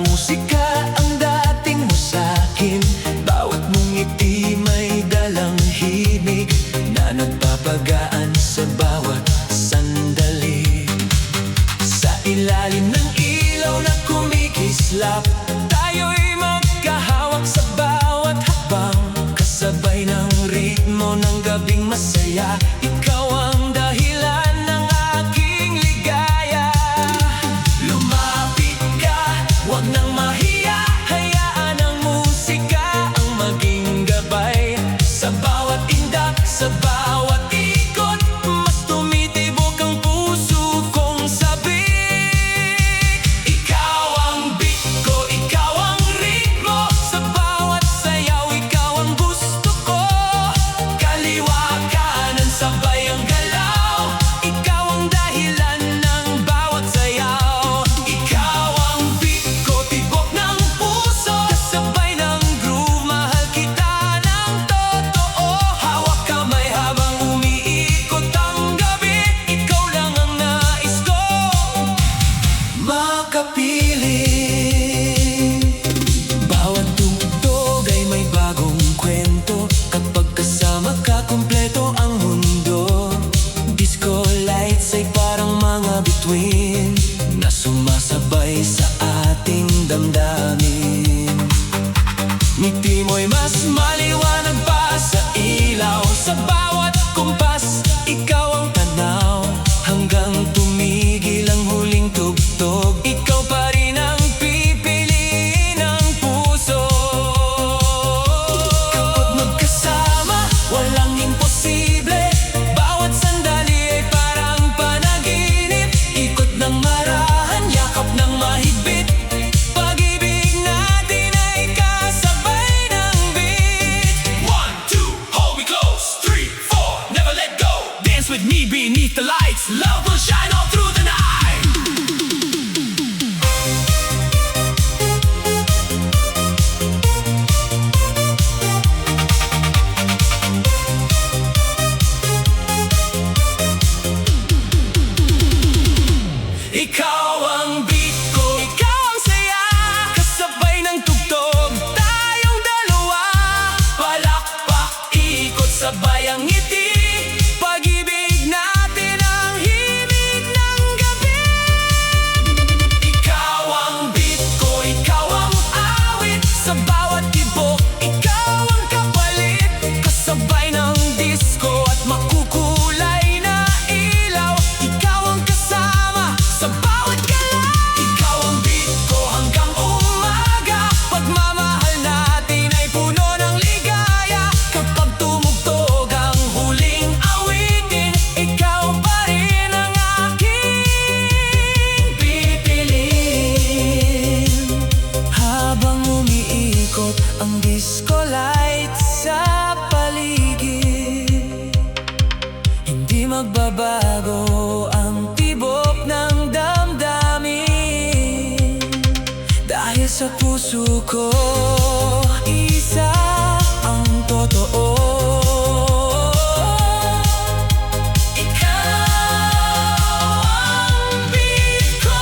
musika ang dating mo sa'kin. Bawat mong ngiti may dalang himig na nagpapagaan sa bawat sandali. Sa ilalim ng ilaw na kumikislap, tayo'y magkahawak sa bawat hakbang. Kasabay ng ritmo ng gabing masaya, ikaw ang dahilan ng aking ligaya. Lumapit ka, wag nang mahiya, hayaan ang musika ang maging gabay. Sa bawat indak, sa bawat ikot, mas tumitibok ang puso kong sabik. Ikaw ang beat ko, ikaw ang ritmo, sa bawat sayaw, ikaw ang gusto ko. Kaliwa kanan, sabay ang galaw, ikaw ang dahilan ng bawat sayaw. Ikaw ang beat ko, tibok ng puso, kasabay ng groove, mahal kita ng totoo. Hawak kamay habang umiikot ang gabi, ikaw lang ang nais ko makapiling. Bawat tugtog ay may bagong kwento, kapag kasama ka kumpleto ang mundo. Disco lights ay parang mga bituin na sumasabay sa ating damdamin. Ngiti mo'y mas maliwanag pa sa ilaw, sa bawat kumpas, ikaw ang tanaw. Hanggang tumigil ang huling tugtog, ikaw pa rin ang pipiliin ng puso. Kapag magkasama, walang imposible, bawat sandali ay parang panaginip. Ikot ng marahan, yakap ng mahigpit, pag-ibig natin ay kasabay ng beat. 1, 2, hold me close. 3, 4, never let go. Dance with me beneath the lights. Love will shine all through the night. Ikaw ang beat ko, ikaw ang saya, kasabay ng tugtog, tayong dalawa. Palakpak, ikot, sabay ang ngiti, pag-ibig natin ang himig ng gabi. Ikaw ang beat ko, ikaw ang awit, sa bawat tibok, ikaw ang kapalit. Kasabay ng disco at makukulay na ilaw, ikaw ang kasama sa bawat galaw. Ikaw ang beat ko hanggang umaga, pagmamahal natin ay puno ng ligaya. Kapag tumugtog ang huling awitin, ikaw pa rin ang aking pipiliin. Habang umiikot ang disco lights sa paligid, hindi magbabago ang tibok ng damdamin. Dahil sa puso ko, isa ang totoo. Ikaw ang beat ko.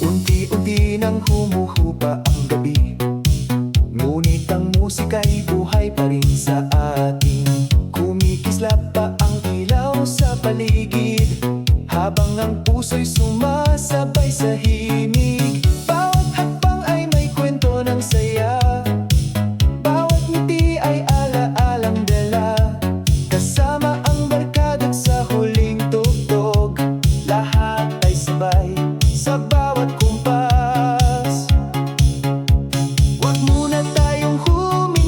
Unti-unti nang humuhupa ang gabi, ngunit ang musika'y buhay pa rin sa atin. Kumikislap pa ang ilaw sa paligid, habang ang puso'y sumasabay sa himig. Bawat hakbang ay may kwento ng saya, bawat ngiti ay ala-alang dala. Kasama ang barkada sa huling tugtog, lahat ay sabay sa bawat kumpas. Huwag muna tayong huminto,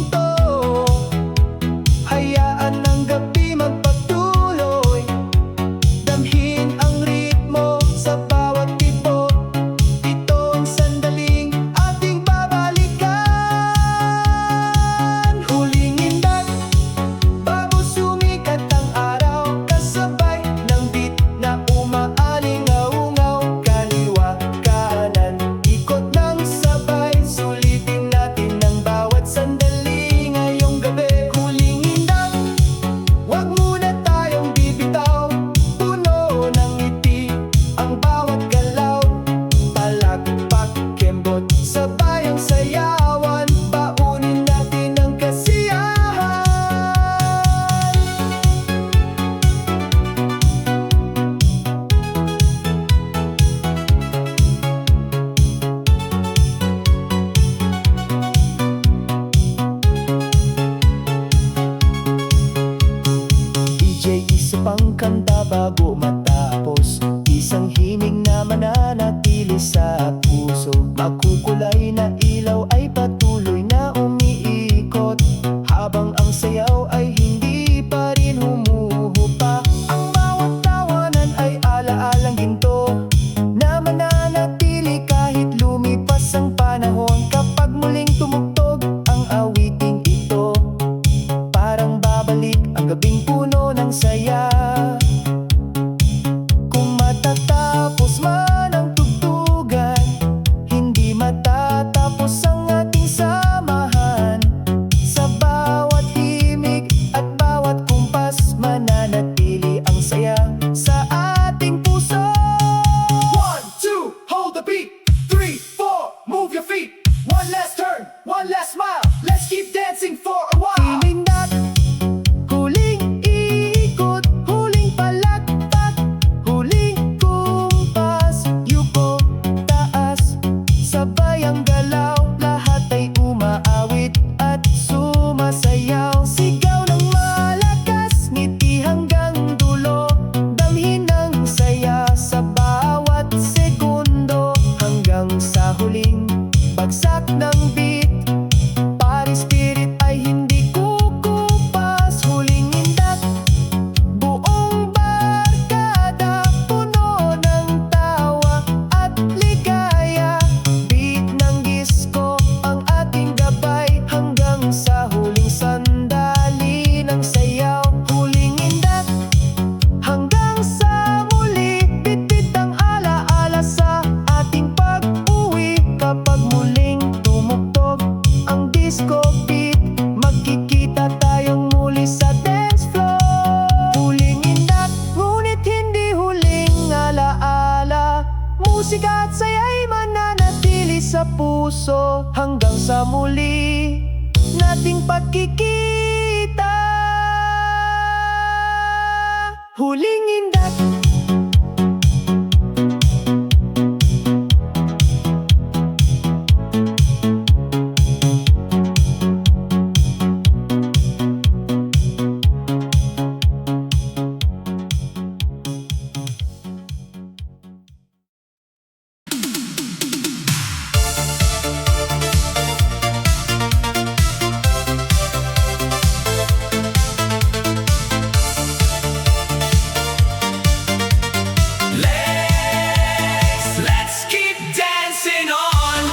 DJ isa pang kanta bago matapos, isang himig na mananatili sa puso. Makukulay na ilaw ay patuloy na umiikot, habang ang sayaw ay hindi pa rin humuhupa. Ang bawat tawanan ay alaalang ginto na mananatili kahit lumipas ang panahon. Kapag muling tumugtog ang awiting ito, parang babalik ang gabing puno ng saya. Kung matatapos man ang tugtugan, hindi matatapos ang ating samahan. Sa bawat himig at bawat kumpas, mananatili ang saya sa ating puso. 1, 2, hold the beat. 3, 4, move your feet. One last turn, one last smile. Let's keep dancing for a while. Hinindak, huling ikot, huling palakpak, huling kumpas. Yuko, taas, sabay ang galaw, lahat ay umaawit at sumasayaw. Sigaw ng malakas, ngiti hanggang dulo, damhin ng saya sa bawat segundo. Hanggang sa huling bagsak ng beat, pari spirit ay hindi kukupas. Huling indak, buong barkada, puno ng tawa at ligaya. Beat ng disco ang ating gabay, hanggang sa huling sandali ng sayaw. Huling indak, hanggang sa muli, bitbit ang alaala sa ating pag-uwi. Kapag muling tumugtog ang disco beat, magkikita tayong muli sa dance floor. Huling indak, ngunit hindi huling alaala. Musika at saya'y mananatili sa puso, hanggang sa muli nating pagkikita. Huling indak. Let's keep dancing on.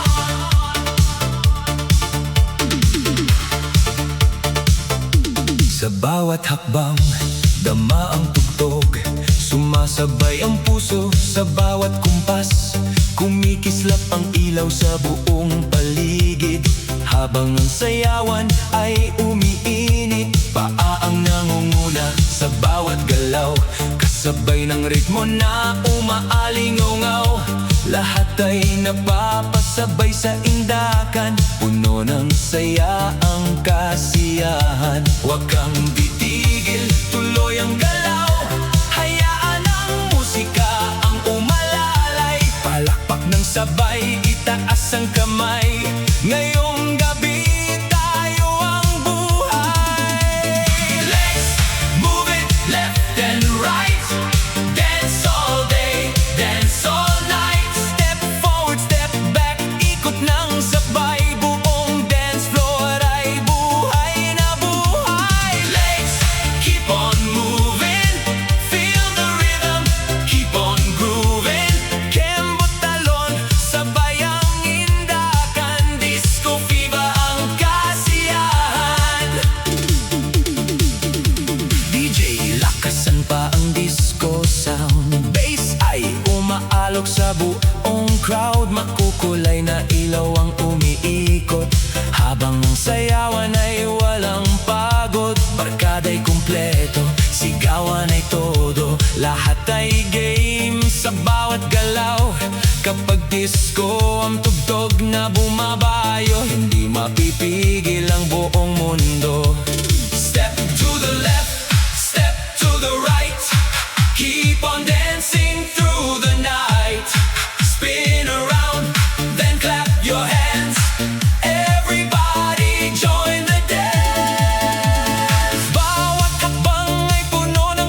Sa bawat hakbang, dama ang tugtog, sumasabay ang puso sa bawat kumpas. Kumikislap ang ilaw sa buong paligid, habang ang sayawan ay umiinit. Paa ang nangunguna sa bawat galaw, kasabay ng ritmo na umaalingaw. Lahat ay napapasabay sa indakan, puno ng saya ang kasiyahan. Huwag kang titigil, tuloy ang galaw, hayaan ang musika ang umalalay. Palakpak ng sabay, itaas ang kamay, ngayong gabi tayo ang buhay. Let's move it left and right. Dance all day, dance all night. Step forward, step back, ikot ng sabay, buong dance floor ay buhay na buhay. Legs keep on moving, feel the rhythm, keep on grooving. Kembot talon, sabay ang indakan, disco fever ang kasiyahan. DJ, lakasan pa ang disco sound, bass ay umaalok sa buong crowd. Makukulay na ilaw ang umiikot, habang ang sayawan ay walang pagod. Barkada'y kumpleto, sigawan ay todo, lahat ay game sa bawat galaw. Kapag disco ang tugtog na bumabayo, hindi mapipigil ang buong mundo. Step to the left, step to the right. Keep on dancing through the night. Spin around, then clap your hands. Everybody join the dance. Bawat hakbang ay puno ng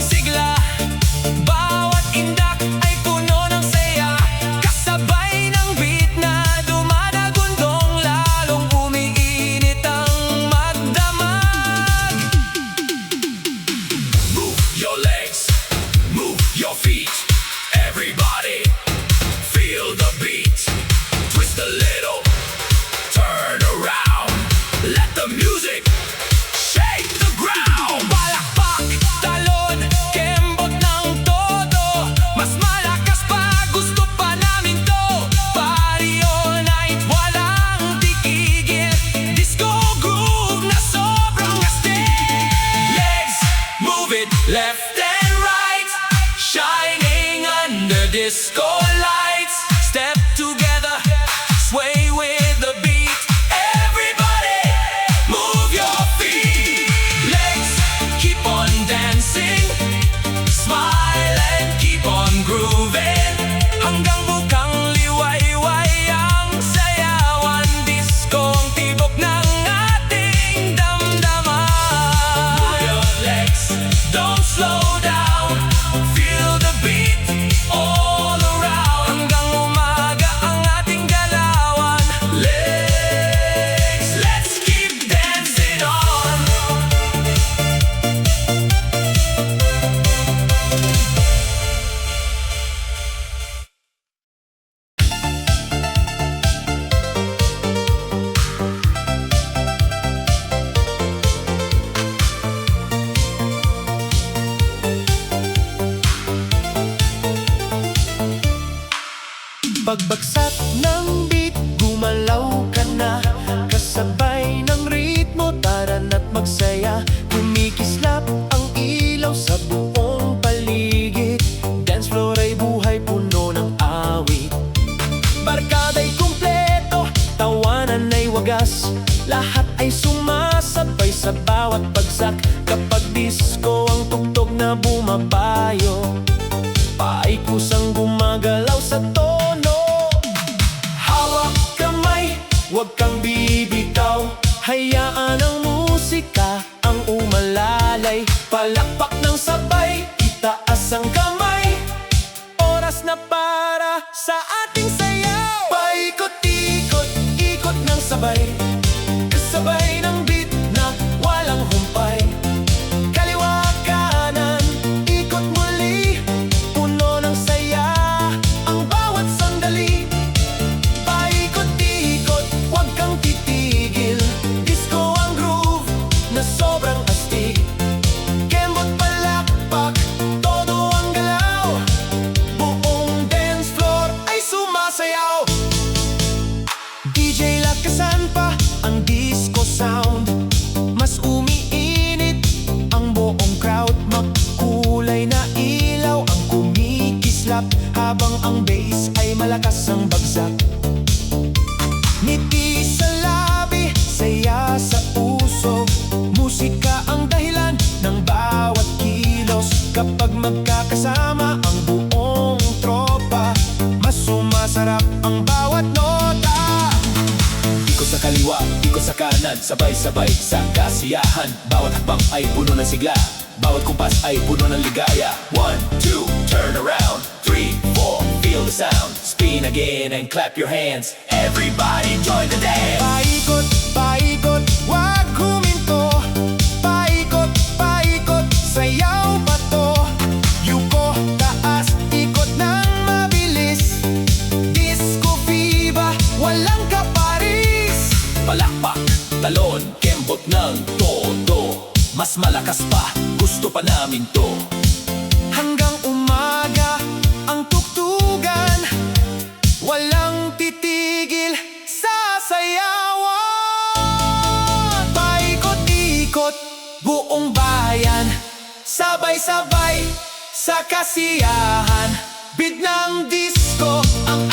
music, shake the ground. Palakpak, talon, kembot ng todo. Mas malakas pa, gusto pa namin to. Party all night, walang tikigil. Disco groove na sobrang astig. Legs, move it left and right, Shining under disco lights. Step together, sway with the beat. everybody, move your feet. Legs, keep on dancing. Smile and keep on grooving. Hanggang bukang liwayway ang sayawan. Disco ang tibok ng ating damdaman. Move your legs, Don't slow down. Feel the beat all around. Hanggang umaga ang ating galawan. legs, let's keep dancing on. Pagbagsak ng beat, gumalaw ka na. Kasabay ng ritmo, tara na't magsaya. Kumikislap ang ilaw sa buong paligid. Dance floor ay buhay, puno ng awit. Barkada'y kumpleto, tawanan ay wagas. Lahat ay sumasabay sa bawat bagsak. Kapag disco ang tugtog na bumabayo, paikusang gumagalaw sa tono. Hawak kamay, huwag kang bibitaw. Hayaan ang musika ang umalalay. Palakpak ng sabay, itaas ang kamay. Oras na para sa ating sayaw. Paikot-ikot, ikot ng sabay. Kasabay ng beat na walang humpay. Kaliwa kanan, ikot muli. Puno ng saya ang bawat sandali. Paikot-ikot, huwag kang titigil. Disco ang groove na sobrang astig. Kembot palakpak, todo ang galaw. Buong dance floor ay sumasayaw. DJ lakasan pa ang disco sound. Mas umiinit ang buong crowd. Makulay na ilaw ang kumikislap, habang ang bass ay malakas ang bagsak. Ngiti sa labi, saya sa puso. Musika ang dahilan ng bawat kilos. Kapag magkakasama ang buong tropa, mas sumasarap ang bawat nota. Ikot sa kaliwa, ikot sa kanan, sabay-sabay sa kasiyahan. Bawat hakbang ay puno ng sigla, bawat kumpas ay puno ng ligaya. 1, 2, turn around, 3, 4, feel the sound. Spin again and clap your hands. Everybody join the dance. Paikot, paikot, wag huminto. Paikot, paikot, sayaw pa to. Yuko, taas, ikot ng mabilis. Disco Viva, walang kaparis. Palakpak, talon, kembot ng todo. Mas malakas pa, gusto pa namin to. Hanggang umaga ang tuktugan, walang titigil sa sayawan. Paikot-ikot, buong bayan, sabay-sabay sa kasiyahan. Beat ng disco ang